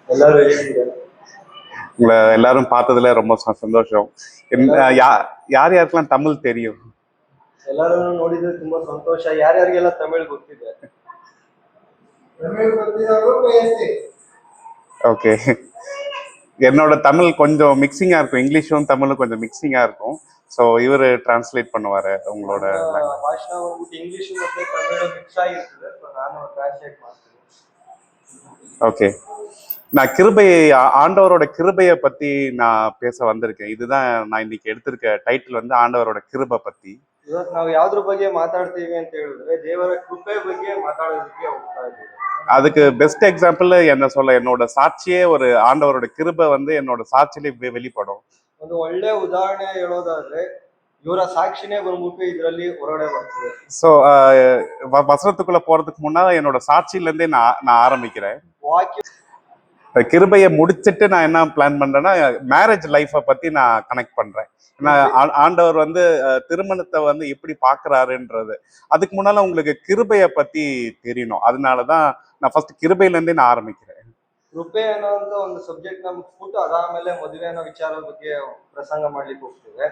எல்லாரும் எழுதிக்கிறேன். உங்களை எல்லாரும் பார்த்ததுல ரொம்ப சந்தோஷம். யார் யாருக்கெல்லாம் தமிழ் தெரியும்? ಎಲ್ಲರೂ ನೋಡಿದ್ರೆ ತುಂಬಾ ಸಂತೋಷ. ಯಾರ್ಯಾರಿಗೆಲ್ಲ ತಮಿಳ್ ಗೊತ್ತಿದೆ? ತಮಿಳ್ ಗೊತ್ತಿರೋರು ಎಷ್ಟೇ. ஓகே. என்னோட தமிழ் கொஞ்சம் மிக்சிங்கா இருக்கும், இங்கிலீஷும் தமிழும் கொஞ்சம் மிக்சிங்கா இருக்கும். ஸோ இவர் டிரான்ஸ்லேட் பண்ணுவாரு உங்களோட ಭಾಷಣ ಹೋಗ್ಬಿಟ್ಟು ಇಂಗ್ಲಿಷ್ ಮತ್ತೆ ತಮಿಳು ಮಿಕ್ಸ್ ಆಗಿರ್ತದೆ. ನಾನು ಟ್ರಾನ್ಸ್ಲೇಟ್ ಮಾಡ್ತೀನಿ. ஓகே. நான் கிருபையை ஆண்டவரோட கிருபையை பத்தி நான் பேச வந்திருக்கேன். இதுதான் நான் இன்னைக்கு எடுத்திருக்க டைட்டில் வந்து ஆண்டவரோட கிருபை பத்தி. ಇವತ್ತು ನಾವು ಯಾವ್ದ್ರ ಬಗ್ಗೆ ಮಾತಾಡ್ತೀವಿ ಅಂತ ಹೇಳಿದ್ರೆ ದೇವರ ಕೃಪೆ ಬಗ್ಗೆ ಮಾತಾಡೋದಕ್ಕೆ ಹೋಗ್ತಾ ಇದ್ದೀವಿ. அதுக்கு பெஸ்ட் எக்ஸாம்பிள் என்ன சொல்ல, என்னோட சாட்சியே ஒரு ஆண்டவரோட கிருபை வந்து என்னோட சாட்சியிலே வெளிப்படும். ಒಂದು ಒಳ್ಳೆ ಉದಾಹರಣೆ ಹೇಳೋದಾದ್ರೆ ಇವರ ಸಾಕ್ಷಿನೇ ಬಂದ್ಬಿಟ್ಟು ಇದರಲ್ಲಿ ಹೊರಗಡೆ ಬರ್ತದೆ. ஸோ வசனத்துக்குள்ள போறதுக்கு முன்னால என்னோட சாட்சியில இருந்தே நான் ஆரம்பிக்கிறேன். ವಾಕ್ಯ கிருபையை முடிச்சிட்டு நான் என்ன பிளான் பண்றேன்னா மேரேஜ் லைஃப்பை பத்தி நான் கனெக்ட் பண்றேன். ஏன்னா ஆண்டவர் வந்து திருமணத்தை வந்து எப்படி பாக்குறாருன்றது அதுக்கு முன்னால உங்களுக்கு கிருபையை பத்தி தெரியணும். அதனாலதான் நான் ஃபர்ஸ்ட் கிருபையில இருந்தே நான் ஆரம்பிக்கிறேன். ಕೃಪೆ ಅನ್ನೋಂತ ಒಂದು ಸಬ್ಜೆಕ್ಟ್ ನಮ್ಗೆ ಫುಟ್ ಅದಾದ್ಮೇಲೆ ಮದುವೆ ಅನ್ನೋ ವಿಚಾರದ ಬಗ್ಗೆ ಪ್ರಸಂಗ ಮಾಡ್ಲಿಕ್ಕೆ ಹೋಗ್ತೇವೆ.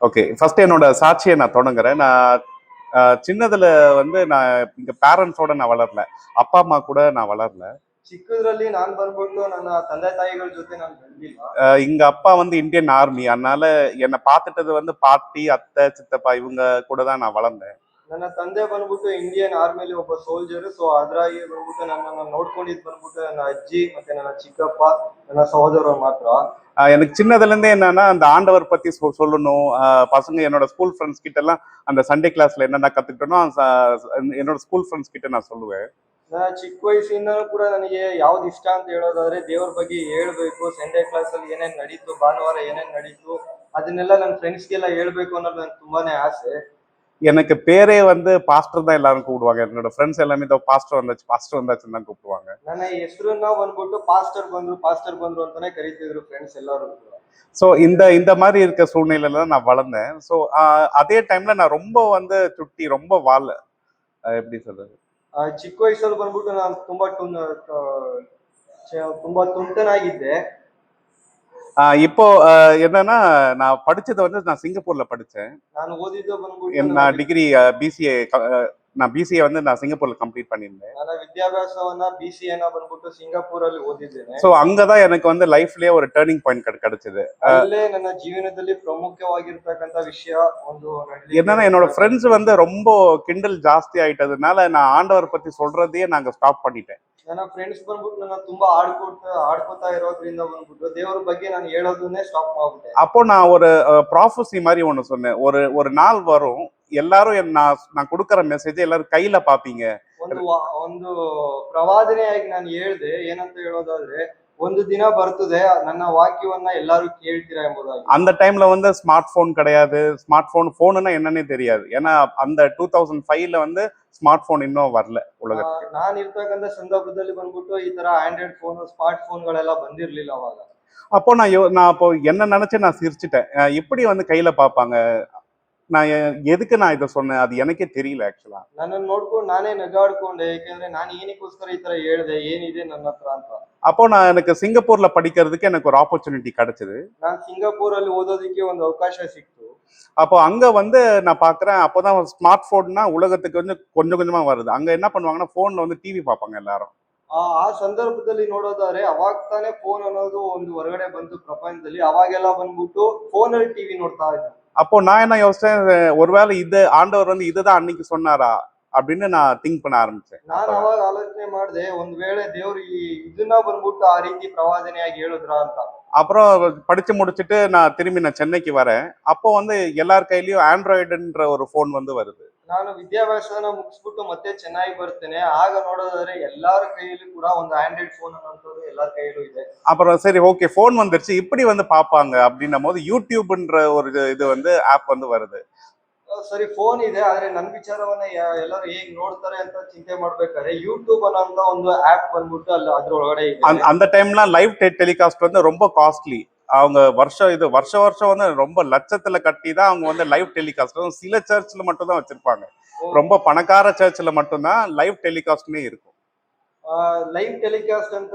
ஓகே, ஃபர்ஸ்ட் என்னோட சாட்சியை நான் தொடங்குறேன். நான் சின்னதுல வந்து நான் இங்க பேரண்ட்ஸோட நான் வளரல, அப்பா அம்மா கூட நான் வளரல. ಚಿಕ್ಕದ್ರಲ್ಲಿ ನಾನ್ ಬಂದ್ಬಿಟ್ಟು ನನ್ನ ತಂದೆ ತಾಯಿಗಳ ಜೊತೆ ನಾನು ಬೆಳೆದಿಲ್ಲ. இங்க அப்பா வந்து இந்தியன் ஆர்மி, அதனால என்னை பார்த்துட்டது வந்து பாட்டி, அத்தை, சித்தப்பா இவங்க கூட தான் நான் வளர்ந்தேன். ನನ್ನ ತಂದೆ ಬಂದ್ಬಿಟ್ಟು ಇಂಡಿಯನ್ ಆರ್ಮಿಲಿ ಒಬ್ಬ ಸೋಲ್ಜರ್. ಸೊ ಅದ್ರಾಗಿ ಬಂದ್ಬಿಟ್ಟು ನನ್ನನ್ನು ನೋಡ್ಕೊಂಡಿದ್ ಬಂದ್ಬಿಟ್ಟು ನನ್ನ ಅಜ್ಜಿ ಮತ್ತೆ ನನ್ನ ಚಿಕ್ಕಪ್ಪ, ನನ್ನ ಸಹೋದರರು ಮಾತ್ರ. எனக்கு சின்னதுல இருந்தே என்னன்னா அந்த ஆண்டவர் பத்தி சொல்லணும். பசங்க என்னோட ஸ்கூல் ஃப்ரெண்ட்ஸ் கிட்ட எல்லாம் அந்த சண்டே கிளாஸ்ல என்னென்ன கத்துக்கிட்டனோ என்னோட ஸ்கூல் ஃப்ரெண்ட்ஸ் கிட்ட நான் சொல்லுவேன். ಚಿಕ್ಕ ವಯಸ್ಸಿಂದನೂ ಕೂಡ ನನಗೆ ಯಾವ್ದು ಇಷ್ಟ ಅಂತ ಹೇಳೋದಾದ್ರೆ ದೇವ್ರ ಬಗ್ಗೆ ಹೇಳ್ಬೇಕು. ಸಂಡೇ ಕ್ಲಾಸ್ ಅಲ್ಲಿ ಏನೇನ್ ನಡೀತು, ಭಾನುವಾರ ಏನೇನ್ ನಡೀತು ಅದನ್ನೆಲ್ಲ ನನ್ನ ಫ್ರೆಂಡ್ಸ್ಗೆಲ್ಲ ಹೇಳ್ಬೇಕು ಅನ್ನೋದು ನನ್ಗೆ ತುಂಬಾನೇ ಆಸೆ. எனக்கு பேரே வந்து பாஸ்டர் தான் எல்லாரும் கூப்பிடுவாங்க. என்னோட ஃப்ரெண்ட்ஸ் எல்லாமே பாஸ்டர் வந்தாச்சுன்னு தான் கூப்பிடுவாங்க. ನನ್ನ ಹೆಸರನ್ನ ಬಂದ್ಬಿಟ್ಟು ಪಾಸ್ಟರ್ ಬಂದ್ರು ಅಂತಾನೆ ಕರೀತಿದ್ರು ಫ್ರೆಂಡ್ಸ್ ಎಲ್ಲರೂ. ஸோ இந்த மாதிரி இருக்க சூழ்நிலையில தான் நான் வளர்ந்தேன். ஸோ அதே டைம்ல நான் ரொம்ப வந்து சுட்டி ரொம்ப எப்படி சொல்றது, ಚಿಕ್ಕ ವಯಸ್ಸಲ್ಲಿ ಬಂದ್ಬಿಟ್ಟು ನಾನು ತುಂಬಾ ತುಂಟನಾಗಿದ್ದೆ. இப்போ என்னன்னா நான் படிச்சது வந்து நான் சிங்கப்பூர்ல படிச்சேன். ನಾನು ಓದಿದ್ದು ಬಂದ್ಬಿಟ್ಟು நான் டிகிரி பிசிஏ நான் பிசிஏ வந்து நான் சிங்கப்பூர்ல கம்ப்ளீட் பண்ணியிருந்தேன். ನನ್ನ ವಿದ್ಯಾಭ್ಯಾಸವನ್ನ ಬಿಸಿಎನ ಬಂದ್ಬಿಟ್ಟು ಸಿಂಗಾಪುರಲ್ಲಿ ಓದಿದ್ದೇನೆ. ஸோ அங்கதான் எனக்கு வந்து லைஃப்லயே ஒரு டேர்னிங் பாயிண்ட் கிடைச்சது. ಅಲ್ಲೇ ನನ್ನ ಜೀವನದಲ್ಲಿ ಪ್ರಮುಖವಾಗಿರ್ತಕ್ಕಂಥ ವಿಷಯ ಒಂದು என்னன்னா என்னோட ஃப்ரெண்ட்ஸ் வந்து ரொம்ப கிண்டல் ஜாஸ்தி ஆயிட்டதுனால நான் ஆண்டவர் பத்தி சொல்றதையே நாங்க ஸ்டாப் பண்ணிட்டேன். ನನ್ನ ಫ್ರೆಂಡ್ಸ್ ಬಂದ್ಬಿಟ್ಟು ನನ್ನ ತುಂಬಾ ಆಡ್ಕೋತಾ ಇರೋದ್ರಿಂದ ಬಂದ್ಬಿಟ್ಟು ದೇವರ ಬಗ್ಗೆ ನಾನು ಹೇಳೋದನ್ನೇ ಸ್ಟಾಪ್ ಮಾಡ್ಬಿಟ್ಟೆ. அப்போ நான் ஒரு ப்ராஃபஸி மாதிரி ஒண்ணு சொன்னேன். ஒரு நாள் வரும், எல்லாரும் நான் கொடுக்கற மெசேஜ் எல்லாரும் கையில பாப்பீங்க. ಒಂದು ಪ್ರವಾದನೆಯಾಗಿ ನಾನು ಹೇಳ್ದೆ. ಏನಂತ ಹೇಳೋದಾದ್ರೆ ಒಂದು ದಿನ ಬರ್ತದೆ ನನ್ನ ವಾಕ್ಯವನ್ನ ಎಲ್ಲರೂ ಕೇಳ್ತೀರಾ ಎಂಬುದಾಗಿ. அந்த டைம்ல வந்து ஸ்மார்ட் போன் கிடையாது. போனுன்னா என்னன்னே தெரியாது. ஏன்னா அந்த 2005ல வந்து ಸ್ಮಾರ್ಟ್ ಫೋನ್ ಇನ್ನೂ வரல ಉಲಗಕ್ಕೆ. ನಾನು ಇರ್ತಕ್ಕಂಥ ಸಂದರ್ಭದಲ್ಲಿ ಬಂದ್ಬಿಟ್ಟು ಈ ತರ ಆಂಡ್ರಾಯ್ಡ್ ಫೋನ್, ಸ್ಮಾರ್ಟ್ ಫೋನ್ಗಳೆಲ್ಲ ಬಂದಿರ್ಲಿಲ್ಲ ಅವಾಗ. அப்போ நான் அப்போ என்ன நினைச்சு நான் சிரிச்சிட்டேன். இப்படி வந்து கையில பாப்பாங்க, நான் எதுக்கு நான் இதை சொன்னேன் அது எனக்கே தெரியல ஆக்சுவலா. ನನ್ನನ್ನು ನೋಡ್ಕೊಂಡು ನಾನೇ ನಗಾಡ್ಕೊಂಡೆ. ಯಾಕಂದ್ರೆ ನಾನು ಏನಕ್ಕೋಸ್ಕರ ಈ ತರ ಹೇಳ್ದೆ, ಏನಿದೆ ನನ್ನ ಹತ್ರ ಅಂತ. அப்போ எனக்கு சிங்கப்பூர்ல படிக்கிறதுக்கு எனக்கு ஒரு ஆப்பர்ச்சுனிட்டி கிடைச்சது. நான் சிங்கப்பூರಲ್ಲಿ ಓದೋದಕ್ಕೆ ಒಂದು ಅವಕಾಶ ಸಿಕ್ತು. அப்போ அங்க வந்து நான் பாக்குறேன், அப்போதான் ஸ்மார்ட் போன்னா உலகத்துக்கு வந்து கொஞ்சம் கொஞ்சமா வருது. அங்க என்ன பண்ணுவாங்கன்னா போன்ல வந்து டிவி பார்ப்பாங்க எல்லாரும். ಆ ಸಂದರ್ಭದಲ್ಲಿ ನೋಡೋದಾದ್ರೆ ಅವಾಗ ತಾನೇ ಫೋನ್ ಅನ್ನೋದು ಒಂದು ಹೊರಗಡೆ ಬಂತು ಪ್ರಪಂಚದಲ್ಲಿ. ಅವಾಗೆಲ್ಲ ಬಂದ್ಬಿಟ್ಟು ಫೋನ್ ಅಲ್ಲಿ ಟಿವಿ ನೋಡ್ತಾ ಇದ್ರು. அப்போ நான் என்ன யோசிச்சேன், ஒருவேளை இது ஆண்டவர் வந்து இதுதான் அன்னைக்கு சொன்னாரா அப்படின்னு நான் திங்க் பண்ண ஆரம்பிச்சேன். ನಾನು ಅವಾಗ ಆಲೋಚನೆ ಮಾಡಿದೆ, ಒಂದ್ ವೇಳೆ ದೇವ್ರು ಇದನ್ನ ಬಂದ್ಬಿಟ್ಟು ಆ ರೀತಿ ಪ್ರವಾದನೆಯಾಗಿ ಹೇಳಿದ್ರ ಅಂತ. அப்புறம் படிச்சு முடிச்சுட்டு நான் திரும்பி சென்னைக்கு வரேன். அப்போ வந்து எல்லார் கையிலயும் ஆண்ட்ராய்டுன்ற ஒரு போன் வந்து வருது. ನಾನು ವಿದ್ಯಾಭ್ಯಾಸನ ಮುಗಿಸ್ಬಿಟ್ಟು ಮತ್ತೆ ಚೆನ್ನಾಗಿ ಬರ್ತೇನೆ. ಆಗ ನೋಡೋದಾದ್ರೆ ಎಲ್ಲಾರ ಕೈಯಲ್ಲೂ ಕೂಡ ಒಂದು ಆಂಡ್ರಾಯ್ಡ್ ಫೋನ್ ಅನ್ನೋದು ಎಲ್ಲಾರ ಕೈಯಲ್ಲೂ ಇದೆ. அப்புறம் சரி ஓகே போன் வந்துருச்சு, இப்படி வந்து பாப்பாங்க அப்படின்னும் போது யூடியூப்ன்ற ஒரு இது வந்து ஆப் வந்து வருது. ಸರಿ ಫೋನ್ ಇದೆ, ಆದ್ರೆ ನನ್ನ ವಿಚಾರವನ್ನ ಎಲ್ಲರೂ ಹೇಗ್ ನೋಡ್ತಾರೆ ಅಂತ ಚಿಂತೆ ಮಾಡ್ಬೇಕಾದ್ರೆ ಯೂಟ್ಯೂಬ್ ಅನ್ನೋಂತ ಒಂದು ಆಪ್ ಬಂದ್ಬಿಟ್ಟು ಅದ್ರೊಳಗಡೆ ಇದೆ. அந்த டைம்ல லைவ் டெலிகாஸ்ட் வந்து ரொம்ப காஸ்ட்லி. அவங்க வருஷம் வந்து ரொம்ப லட்சத்துல கட்டி தான் அவங்க வந்து லைவ் டெலிகாஸ்ட் சில சர்ச்ல மட்டும் தான் வச்சிருப்பாங்க. ரொம்ப பணக்கார சர்ச்ல மட்டும்தான் லைவ் டெலிகாஸ்ட்னே இருக்கும். ಲೈವ್ ಟೆಲಿಕಾಸ್ಟ್ ಅಂತ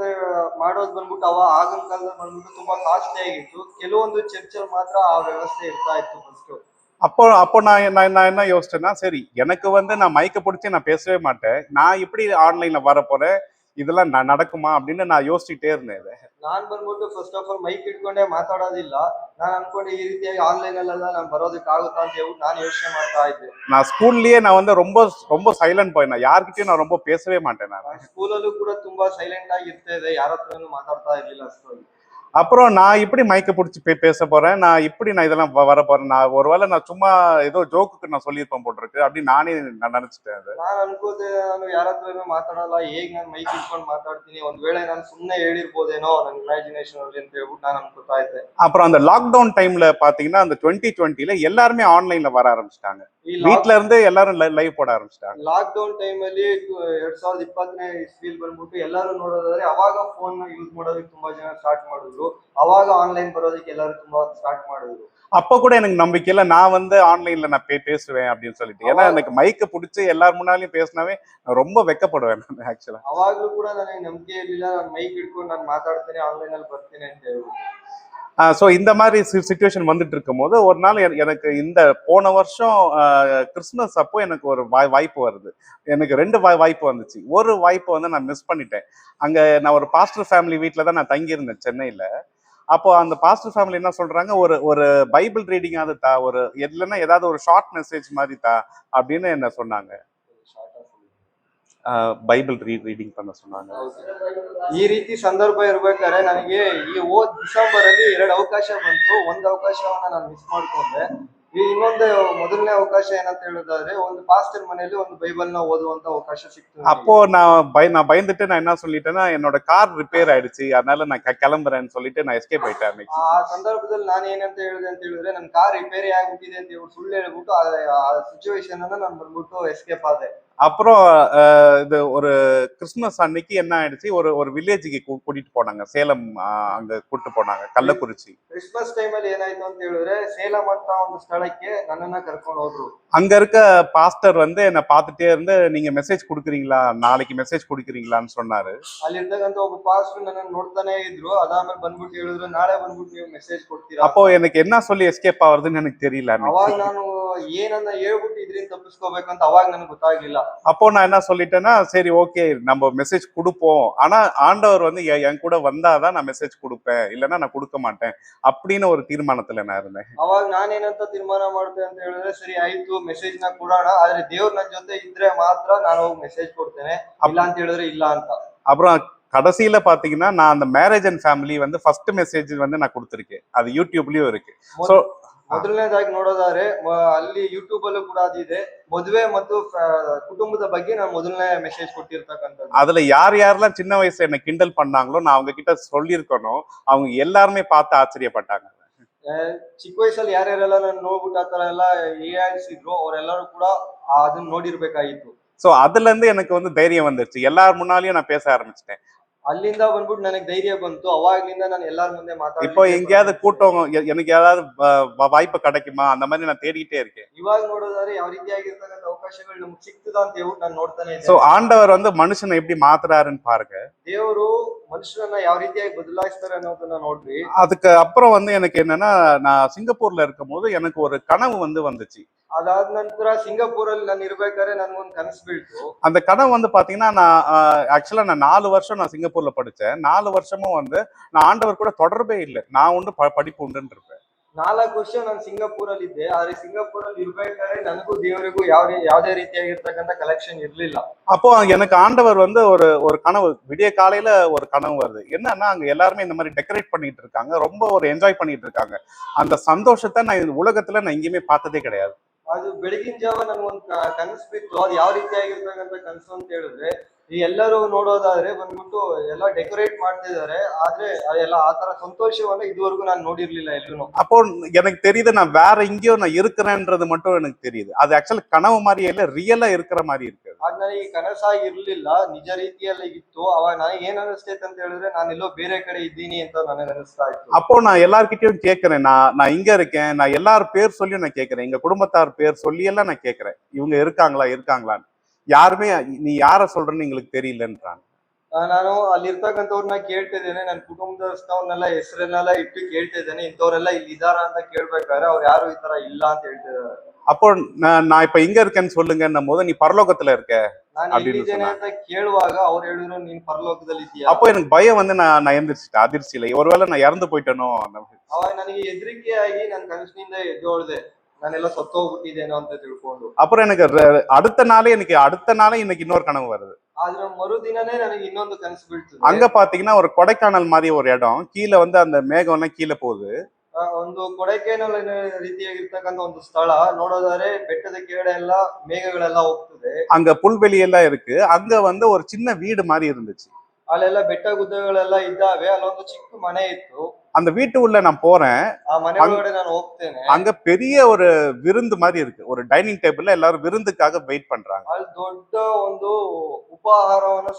ಮಾಡೋದು ಬಂದ್ಬಿಟ್ಟು ಆಗಿನ ಕಾಲದಲ್ಲಿ ಬಂದ್ಬಿಟ್ಟು ತುಂಬಾ ಕಾಸ್ಟ್ಲಿ ಆಗಿತ್ತು. ಕೆಲವೊಂದು ಚರ್ಚಲ್ಲಿ ಮಾತ್ರ ಆ ವ್ಯವಸ್ಥೆ ಇರ್ತಾ ಇತ್ತು ಫಸ್ಟ್. அப்போ அப்போ நான் என்ன யோசிச்சேன்னா, சரி எனக்கு வந்து நான் மைக்க பிடிச்சி நான் பேசவே மாட்டேன். நான் எப்படி ஆன்லைன்ல வரப்போறேன்? இதெல்லாம் நடக்குமா? அப்படின்னு நான் யோசிச்சுட்டே இருந்தேன் இத. ನಾನ್ ಬಂದ್ಬಿಟ್ಟು ಫಸ್ಟ್ ಆಫ್ ಆಲ್ ಮೈಕ್ ಇಟ್ಕೊಂಡೇ ಮಾತಾಡೋದಿಲ್ಲ. ನಾನ್ ಅನ್ಕೊಂಡೆ ಈ ರೀತಿಯಾಗಿ ಆನ್ಲೈನ್ ಅಲ್ಲೆಲ್ಲ ನಾನು ಬರೋದಕ್ಕೆ ಆಗುತ್ತಾ ಅಂತ ಹೇಳ್ಬಿಟ್ಟು ನಾನು ಯೋಚನೆ ಮಾಡ್ತಾ ಇದ್ದೆ. நான் ஸ்கூல்லயே நான் வந்து ரொம்ப ரொம்ப சைலண்ட் பாய். நான் யார்கிட்டயும் நான் ரொம்ப பேசவே மாட்டேன் நான். ಸ್ಕೂಲಲ್ಲೂ ಕೂಡ ತುಂಬಾ ಸೈಲೆಂಟ್ ಆಗಿ ಇರ್ತಾ ಇದೆ, ಯಾರ ಹತ್ರನೂ ಮಾತಾಡ್ತಾ ಇರ್ಲಿಲ್ಲ ಅಷ್ಟೊಂದು. அப்புறம் நான் இப்படி மைக்க பிடிச்சி பேச போறேன், நான் இப்படி நான் இதெல்லாம் வர போறேன், நான் ஒருவேளை நான் சும்மா ஏதோ ஜோக்குக்கு நான் சொல்லியிருப்பேன் போட்டிருக்கு அப்படின்னு ನಾನೇ நினைச்சிட்டேன் அது. ನಾನು ಅನ್ಕೋದೆ ನಾನು ಯಾರ ಹತ್ರನೂ ಮಾತಾಡಲ್ಲ, ಹೇಗ್ ನಾನು ಮೈಕ್ ಇಟ್ಕೊಂಡು ಮಾತಾಡ್ತೀನಿ, ಒಂದ್ ವೇಳೆ ನಾನು ಸುಮ್ನೆ ಹೇಳಿರ್ಬೋದೇನೋ ನನ್ನ ಇಮ್ಯಾಜಿನೇಷನ್ ಅಲ್ಲಿ ಅಂತ ಹೇಳ್ಬಿಟ್ಟು ನಾನು ಅನ್ಕೋತಾ ಇದ್ದೆ. அப்புறம் அந்த லாக்டவுன் டைம்ல பாத்தீங்கன்னா அந்த 2020ல எல்லாருமே ஆன்லைன்ல வர ஆரம்பிச்சிட்டாங்க. வீட்ல இருந்து எல்லாரும் லைவ் போட ಆರಂಭಿಸಿட்டாங்க. ಲಾಕ್ ಡೌನ್ ಟೈಮ್ ಅಲ್ಲಿ 2020ನೇ ಇಸ್ವಿಲ್ ಬಂದ್ಬಿಟ್ಟು ಎಲ್ಲರೂ ನೋಡೋದಾದ್ರೆ ಅವಾಗ ಫೋನ್ ಯೂಸ್ ಮಾಡೋದಕ್ಕೆ ತುಂಬಾ ಜನ ಸ್ಟಾರ್ಟ್ ಮಾಡಿದ್ರು. ಅವಾಗ ಆನ್ಲೈನ್ ಬರೋದಕ್ಕೆ ಎಲ್ಲರೂ ತುಂಬಾ ಸ್ಟಾರ್ಟ್ ಮಾಡಿದ್ರು. அப்ப கூட எனக்கு நம்பிக்கை இல்ல, நான் வந்து ஆன்லைன்ல நான் பேசுவேன் அப்படின்னு சொல்லிட்டு. ஏன்னா எனக்கு மைக்க பிடிச்சி எல்லார் முன்னாலையும் பேசினாவே நான் ரொம்ப வெக்கப்படுவேன் நான் ஆக்சுவலா. ಅವಾಗ್ಲೂ ಕೂಡ ನನಗೆ ನಂಬಿಕೆ ಇರ್ಲಿಲ್ಲ, ನಾನು ಮೈಕ್ ಇಟ್ಕೊಂಡು ನಾನು ಮಾತಾಡ್ತೇನೆ, ಆನ್ಲೈನ್ ಅಲ್ಲಿ ಬರ್ತೇನೆ ಅಂತ ಹೇಳ್ಬಿಟ್ಟು. ஸோ இந்த மாதிரி சுச்சுவேஷன் வந்துட்டு இருக்கும் போது ஒரு நாள் எனக்கு இந்த போன வருஷம் கிறிஸ்மஸ் அப்போ எனக்கு ஒரு வாய்ப்பு வருது. எனக்கு 2 வாய்ப்பு வந்துச்சு. ஒரு வாய்ப்பு வந்து நான் மிஸ் பண்ணிட்டேன். அங்க நான் ஒரு பாஸ்டர் ஃபேமிலி வீட்டில் தான் நான் தங்கியிருந்தேன் சென்னையில. அப்போ அந்த பாஸ்டர் ஃபேமிலி என்ன சொல்றாங்க, ஒரு ஒரு பைபிள் ரீடிங்காவது தா, ஒரு இல்லைன்னா ஏதாவது ஒரு ஷார்ட் மெசேஜ் மாதிரி தா அப்படின்னு என்ன சொன்னாங்க. ಬೈಬಲ್ ರೀಡಿಂಗ್ பண்ண சொன்னாங்க. ಈ ರೀತಿ ಸಂದರ್ಭ ಇರ್ಬೇಕಾದ್ರೆ ನನಗೆ ಈ ಹೋದ್ ಡಿಸೆಂಬರ್ ಅಲ್ಲಿ 2 ಅವಕಾಶ ಬಂತು. ಒಂದು ಅವಕಾಶವನ್ನ ನಾನು ಮಿಸ್ ಮಾಡ್ಕೊಂಡೆ. ಇನ್ನೊಂದು ಮೊದಲನೇ ಅವಕಾಶ ಏನಂತ ಹೇಳೋದಾದ್ರೆ ಒಂದು ಪಾಸ್ಟರ್ ಮನೆಯಲ್ಲಿ ಒಂದು ಬೈಬಲ್ ನ ಓದುವಂತ ಅವಕಾಶ ಸಿಕ್ತು. அப்போ நான் பயந்துட்டு நான் என்ன சொல்லிட்டேன்னா, என்னோட கார் ರಿಪೇರ್ ஆயிடுச்சு, அதனால நான் கிளம்புறேன்னு சொல்லிட்டு நான் எஸ்கேப் ಆಯ್ತೇನೆ. ಆ ಸಂದರ್ಭದಲ್ಲಿ ನಾನು ಏನಂತ ಹೇಳಿದೆ ಅಂತ ಹೇಳಿದ್ರೆ, ನನ್ನ ಕಾರ್ ರಿಪೇರಿ ಆಗ್ಬಿಟ್ಟಿದೆ ಅಂತ ಹೇಳ್ಬಿಟ್ಟು ಸುಳ್ಳು ಹೇಳ್ಬಿಟ್ಟು ಆ ಸಿಚುವೇಶನ್ ಅನ್ನ ನಾನು ಬಂದ್ಬಿಟ್ಟು ಎಸ್ಕೇಪ್ ಆದೆ. அப்புறம் இது ஒரு கிறிஸ்துமஸ் அன்னைக்கு என்ன ஆயிடுச்சு, ஒரு ஒரு வில்லேஜுக்கு கூட்டிட்டு போனாங்க. சேலம் அங்க கூட்டிட்டு போனாங்க, கள்ளக்குறிச்சி. ಕ್ರಿಸ್ಮಸ್ ಟೈಮ್ ಅಲ್ಲಿ ಏನಾಯ್ತು ಅಂತ ಹೇಳಿದ್ರೆ ಸೇಲಂ ಅಂತ ಒಂದು ಸ್ಥಳಕ್ಕೆ ನನ್ನನ್ನ ಕರ್ಕೊಂಡು ಹೋದ್ರು. அங்க இருக்க பாஸ்டர் வந்து என்ன பார்த்துட்டே இருந்து, நீங்க மெசேஜ் கொடுக்குறீங்களா, நாளைக்கு மெசேஜ் கொடுக்குறீங்களான்னு சொன்னாரு. ಅಲ್ಲಿ ಇರ್ತಕ್ಕಂತ ಒಬ್ಬ ಪಾಸ್ಟರ್ ನನ್ನನ್ನು ನೋಡ್ತಾನೆ ಇದ್ರು. ಅದಾದ್ಮೇಲೆ ಬಂದ್ಬಿಟ್ಟು ಹೇಳಿದ್ರು, ನಾಳೆ ಬಂದ್ಬಿಟ್ಟು ನೀವು ಮೆಸೇಜ್ ಕೊಡ್ತೀರಾ. அப்போ எனக்கு என்ன சொல்லி ಎಸ್ಕೇಪ್ ஆகுறதுன்னு எனக்கு தெரியல. ಅವಾಗ ನಾನು ಏನನ್ನ ಹೇಳ್ಬಿಟ್ಟು ಇದರಿಂದ ತಪ್ಪಿಸ್ಕೋಬೇಕಂತ ಅವಾಗ ನನಗೆ ಗೊತ್ತಾಗ್ಲಿಲ್ಲ. அப்போ நான் என்ன சொல்லிட்டேன்னா, சரி ஓகே நம்ம மெசேஜ் கொடுப்போம், ஆனா ஆண்டவர் வந்து என் கூட வந்தாதான் நான் மெசேஜ் கொடுப்பேன், இல்லைன்னா நான் கொடுக்க மாட்டேன் அப்படின்னு ஒரு தீர்மானத்துல நான் இருந்தேன். ಅವಾಗ ನಾನೇನಂತ ತೀರ್ಮಾನ ಮಾಡ್ತೆ ಅಂತ ಹೇಳಿದ್ರೆ, ಸರಿ ಆಯ್ತು ಮೆಸೇಜ್ ನ ಕೊಡೋಣ, ಆದ್ರೆ ದೇವ್ರ ನನ್ನ ಜೊತೆ ಇದ್ರೆ ಮಾತ್ರ ನಾನು ಹೋಗಿ ಮೆಸೇಜ್ ಕೊಡ್ತೇನೆ, ಇಲ್ಲ ಅಂತ ಹೇಳಿದ್ರೆ ಇಲ್ಲ ಅಂತ. அப்புறம் கடைசியில பாத்தீங்கன்னா நான் அந்த மேரேஜ் அண்ட் ஃபேமிலி வந்து ஃபர்ஸ்ட் மெசேஜ் வந்து நான் கொடுத்திருக்கேன். அது யூடியூப்லயும் இருக்கு. சோ ಮೊದಲನೇದಾಗಿ ನೋಡೋದಾದ್ರೆ ಅಲ್ಲಿ ಯೂಟ್ಯೂಬ್ ಅಲ್ಲೂ ಕೂಡ ಅದಿದೆ. ಮದುವೆ ಮತ್ತು ಕುಟುಂಬದ ಬಗ್ಗೆ ನಾನು ಮೊದಲನೇ ಮೆಸೇಜ್ ಕೊಟ್ಟಿರ್ತಕ್ಕಂಥದ್ದು. அதுல யாரெல்லாம் சின்ன வயசுல என்ன கிண்டல் பண்ணாங்களோ நான் அவங்க கிட்ட சொல்லியிருக்கணும், அவங்க எல்லாருமே பார்த்து ஆச்சரியப்பட்டாங்க. ಚಿಕ್ಕ ವಯಸ್ಸಲ್ಲಿ ಯಾರ್ಯಾರೆಲ್ಲ ನಾನು ನೋಡ್ಬಿಟ್ಟು ಆತರ ಎಲ್ಲ ಹೀಯಾಳಿಸಿದ್ರು ಅವರೆಲ್ಲರೂ ಕೂಡ ಅದನ್ನ ನೋಡಿರ್ಬೇಕಾಗಿತ್ತು. சோ அதுல இருந்து எனக்கு வந்து தைரியம் வந்துருச்சு, எல்லார் முன்னாலயும் நான் பேச ஆரம்பிச்சிட்டேன். ಅಲ್ಲಿಂದ ಬಂದ್ಬಿಟ್ಟು ನನಗೆ ಧೈರ್ಯ ಬಂತು. ಅವಾಗ್ಲಿಂದ ನಾನು ಎಲ್ಲಾರ ಮುಂದೆ ಮಾತಾಡಿ. இப்போ எங்கேயாவது கூட்டம் எனக்கு ஏதாவது வாய்ப்பு கிடைக்குமா அந்த மாதிரி நான் தேடிட்டே இருக்கேன். ಇವಾಗ ನೋಡೋದಾದ್ರೆ ಯಾವ ರೀತಿಯಾಗಿರ್ತಕ್ಕಂಥ ಅವಕಾಶಗಳು ನಮ್ಗೆ ಸಿಗ್ತದ ಅಂತ ಹೇಳ್ಬಿಟ್ಟು ನಾನು ನೋಡ್ತಾನೆ ಇದ್ದೇನೆ. சோ ஆண்டவர் வந்து மனுஷனை எப்படி மாத்துறாருன்னு பாருங்க. ದೇವರು ಮನುಷ್ಯರನ್ನ ಯಾವ ರೀತಿಯಾಗಿ ಬದಲಾಯಿಸ್ತಾರೆ ಅನ್ನೋದನ್ನ ನೋಡ್ರಿ. அதுக்கு அப்புறம் வந்து எனக்கு என்னன்னா, நான் சிங்கப்பூர்ல இருக்கும் போது எனக்கு ஒரு கனவு வந்துச்சு. ಅದಾದ ನಂತರ ಸಿಂಗಾಪುರ್ ಅಲ್ಲಿ ನಾನು ಇರ್ಬೇಕಾದ್ರೆ ನನ್ಗೊಂದು ಕನಸು ಬೀಳ್ತು. அந்த கனவு வந்து பாத்தீங்கன்னா, நான் ஆக்சுவலா நான் 4 வருஷம் நான் சிங்கப்பூர்ல படிச்சேன். 4 வருஷமும் வந்து நான் ஆண்டவர் கூட தொடர்பே இல்லை. நான் உண்டு படிப்பு உண்டுன்னு இருப்பேன். 4 ವರ್ಷ ನಾನು ಸಿಂಗಾಪುರ್ ಅಲ್ಲಿ ಇದ್ದೆ. ಆದ್ರೆ ಸಿಂಗಾಪುರ್ ಅಲ್ಲಿ ಇರ್ಬೇಕಾದ್ರೆ ನನಗೂ ದೇವರಿಗೂ ಯಾವುದೇ ರೀತಿಯಾಗಿರ್ತಕ್ಕಂಥ ಕಲೆಕ್ಷನ್ ಇರ್ಲಿಲ್ಲ. அப்போ எனக்கு ஆண்டவர் வந்து ஒரு ஒரு கனவு, விடிய காலையில ஒரு கனவு வருது. என்னன்னா, அங்க எல்லாருமே இந்த மாதிரி டெக்கரேட் பண்ணிட்டு இருக்காங்க, ரொம்ப ஒரு என்ஜாய் பண்ணிட்டு இருக்காங்க. அந்த சந்தோஷத்தை நான் இந்த உலகத்துல நான் எங்கேயுமே பார்த்ததே கிடையாது. ಅದು ಬೆಳಗಿನ ಜಾವ ನನ್ಗೊಂದು ಕನಸು ಬಿತ್ತು. ಅದು ಯಾವ ರೀತಿಯಾಗಿರ್ತಕ್ಕಂಥ ಕನಸು ಅಂತ ಹೇಳಿದ್ರೆ, ಈ ಎಲ್ಲರೂ ನೋಡೋದಾದ್ರೆ ಬಂದ್ಬಿಟ್ಟು ಎಲ್ಲ ಡೆಕೋರೇಟ್ ಮಾಡ್ತಿದ್ದಾರೆ. ಆದ್ರೆ ಅದೆಲ್ಲ ಆತರ ಸಂತೋಷವನ್ನ ಇದುವರೆಗೂ ನಾನು ನೋಡಿರ್ಲಿಲ್ಲ ಎಲ್ಲೂ. அப்போ எனக்கு தெரியுது, நான் வேற எங்கேயோ நான் இருக்கிறேன்றது மட்டும் எனக்கு தெரியுது. அது ஆக்சுவலி கனவு மாதிரியே இல்ல, ரியலா இருக்கிற மாதிரி இருக்கு. ಅದ್ ನನಗೆ ಕನಸಾಗಿ ಇರ್ಲಿಲ್ಲ, ನಿಜ ರೀತಿಯಲ್ಲಿ ಇತ್ತು. ಅವಾಗ ನನಗೆ ಏನ್ ಅನಿಸ್ತೈತೆ ಅಂತ ಹೇಳಿದ್ರೆ, ನಾನು ಎಲ್ಲೋ ಬೇರೆ ಕಡೆ ಇದ್ದೀನಿ ಅಂತ ನನಗೆ ಅನಿಸ್ತಾ ಇತ್ತು. அப்போ நான் எல்லார்கிட்டயும் கேட்கிறேன், நான் இங்க இருக்கேன், நான் எல்லார் பேர் சொல்லியும் நான் கேட்கிறேன், எங்க குடும்பத்தார் பேர் சொல்லி எல்லாம் நான் கேட்கிறேன், இவங்க இருக்காங்களான்னு. யாருமே நீ யார சொல்றன்னு எங்களுக்கு தெரியலன்றாங்க. ನಾನು ಅಲ್ಲಿರ್ತಕ್ಕಂಥವ್ರನ್ನ ಕೇಳ್ತಿದ್ದೇನೆ, ನನ್ನ ಕುಟುಂಬದವ್ರನ್ನೆಲ್ಲ ಹೆಸರನ್ನೆಲ್ಲ ಇಟ್ಟು ಕೇಳ್ತಿದ್ದೇನೆ, ಇಂಥವ್ರೆಲ್ಲ ಇಲ್ಲಿ ಇದಾರ ಅಂತ ಕೇಳ್ಬೇಕಾದ್ರೆ ಅವ್ರು ಯಾರು ಈ ತರ ಇಲ್ಲ ಅಂತ ಹೇಳ್ತಿದ್ದಾರೆ. அப்போ நான் இப்ப எங்க இருக்கேன்னு சொல்லுங்கன்னும் போது நீ பரலோகத்துல இருக்க ನಾನು அப்படின்னு ಎಲ್ಲಿದ್ದೇನೆ சொன்னாங்க. ಅಂತ ಕೇಳುವಾಗ ಅವ್ರು ಹೇಳಿದ್ರು ನೀನ್ ಪರಲೋಕದಲ್ಲಿ ಇದೀಯಾ. அப்போ எனக்கு பயம் வந்து நான் எந்திரிச்சிட்டேன், அதிர்ச்சியில ஒருவேளை நான் இறந்து போயிட்டேனோ அந்த மாதிரி. ಅವಾಗ ನನಗೆ ಹೆದರಿಕೆಯಾಗಿ ನನ್ನ ಕನಸಿನಿಂದ ಎದ್ದೋಳ್ದೆ, ನಾನೆಲ್ಲ ಸತ್ತೋಗ್ಬಿಟ್ಟಿದ್ದೇನೋ ಅಂತ ತಿಳ್ಕೊಂಡು. அப்புறம் எனக்கு அடுத்த நாளே இன்னைக்கு இன்னொரு கனவு வருது. ಆದ್ರೆ ಮರುದಿನನೇ ನನಗೆ ಇನ್ನೊಂದು ಕನಸು ಬೀಳ್ತದೆ. அங்க பாத்தீங்கன்னா ஒரு கொடைக்கானல் மாதிரி ஒரு இடம், கீழே வந்து அந்த மேகம் எல்லாம் கீழே போகுது. ಒಂದು ಕೊಡೈಕೆನಲ್ ರೀತಿಯಾಗಿರ್ತಕ್ಕಂಥ ಒಂದು ಸ್ಥಳ ನೋಡೋದಾದ್ರೆ ಬೆಟ್ಟದ ಕೆಳಗಡೆ ಎಲ್ಲ ಮೇಘಗಳೆಲ್ಲ ಹೋಗ್ತದೆ. அங்க புல்வெளி எல்லாம் இருக்கு. அங்க வந்து ஒரு சின்ன வீடு மாதிரி இருந்துச்சு. ಅಲ್ಲೆಲ್ಲ ಬೆಟ್ಟ ಗುಡ್ಡಗಳೆಲ್ಲ ಇದ್ದಾವೆ, ಅಲ್ಲೊಂದು ಚಿಕ್ಕ ಮನೆ ಇತ್ತು. அந்த வீட்டு உள்ள நான் போறேன், ಆ ಮನೆ ಒಳಗಡೆ ನಾನು ಹೋಗ್ತೇನೆ. அங்க பெரிய ஒரு விருந்து மாதிரி இருக்கு. ஒரு டைனிங் டேபிள்ல எல்லாரும் விருந்துக்காக வெயிட் பண்றாங்க. ಅಲ್ಲಿ ದೊಡ್ಡ ಒಂದು ಉಪಹಾರವನ್ನು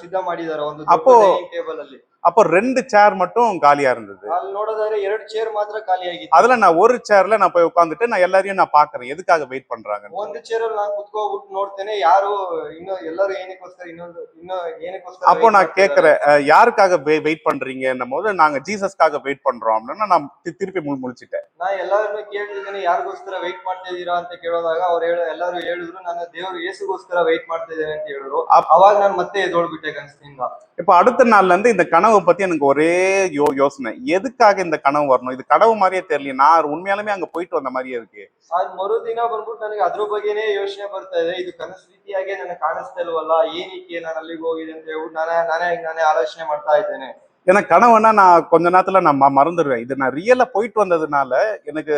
ಸಿದ್ಧ ಮಾಡಿದ್ದಾರೆ ಒಂದು அப்போ ಡೈನಿಂಗ್ ಟೇಬಲ್ ಅಲ್ಲಿ. அப்போ 2 சேர் மட்டும் காலியா இருந்தது. ಅಲ್ಲಿ ನೋಡೋದಾದ್ರೆ 2 ಚೇರ್ ಮಾತ್ರ ಖಾಲಿಯಾಗಿತ್ತು. அதுல நான் ஒரு சேர்ல நான் போய் உட்கார்ந்துட்டு நான் எல்லாரையும் நான் பாக்குறேன் எதுக்காக வெயிட் பண்றாங்க. ಒಂದು ಚೇರ್ ಅಲ್ಲಿ ನಾನು ಕುತ್ಕೋಬಿಟ್ಟು ನೋಡ್ತೇನೆ, ಯಾರು ಇನ್ನು ಎಲ್ಲರೂ ಏನಕ್ಕೋಸ್ಕರ ಇನ್ನು ಏನಕ್ಕೋಸ್ಕರ. அப்போ நான் கேக்குறேன், யாருக்காக வெயிட் பண்றீங்கன்னும் போது நாங்க ஜீசஸ்க்காக வெயிட் பண்றோம் அப்படின்னு நான் திருப்பி முழிச்சிட்டேன். ನಾ ಎಲ್ಲರನ್ನು ಕೇಳ್ತಿದ್ದೇನೆ, ಯಾರಿಗೋಸ್ಕರ ವೆಯ್ಟ್ ಮಾಡ್ತಾ ಇದೀರಾ ಅಂತ ಕೇಳೋದಾಗ ಎಲ್ಲರೂ ಹೇಳಿದ್ರು ನಾನು ದೇವರು ಯೇಸುಗೋಸ್ಕರ ವೆಯ್ಟ್ ಮಾಡ್ತಾ ಇದ್ದೇನೆ ಅಂತ ಹೇಳಿದ್ರು. ಅವಾಗ ನಾನು ಮತ್ತೆ ಎದ್ದೋಳ್ಬಿಟ್ಟೆ ಕನಸಿನಿಂದ. இப்ப அடுத்த நாள்ல இருந்து இந்த கனவை பத்தி எனக்கு ஒரே யோசனை, எதுக்காக இந்த கனவு வரணும், இது கனவு மாதிரியே தெரியல, நான் உண்மையாலுமே அங்க போயிட்டு வந்த மாதிரியே இருக்கு. ಅದ್ ಮರುದಿನ ಬಂದ್ಬಿಟ್ಟು ನನಗೆ ಅದ್ರ ಬಗ್ಗೆನೇ ಯೋಚನೆ ಬರ್ತಾ ಇದೆ, ಇದು ಕನಸು ರೀತಿಯಾಗಿ ನನಗೆ ಕಾಣಿಸ್ತಾ ಇಲ್ವಲ್ಲ, ಏನಕ್ಕೆ ನಾನು ಅಲ್ಲಿಗೆ ಹೋಗಿದೆ ಅಂತ ಹೇಳ್ಬಿಟ್ಟು ನಾನೇ ಆಲೋಚನೆ ಮಾಡ್ತಾ ಇದ್ದೇನೆ. ஏன்னா கனவுன்னா நான் கொஞ்ச நேரத்துல நான் மறந்துடுவேன். இது நான் ரியலா போயிட்டு வந்ததுனால எனக்கு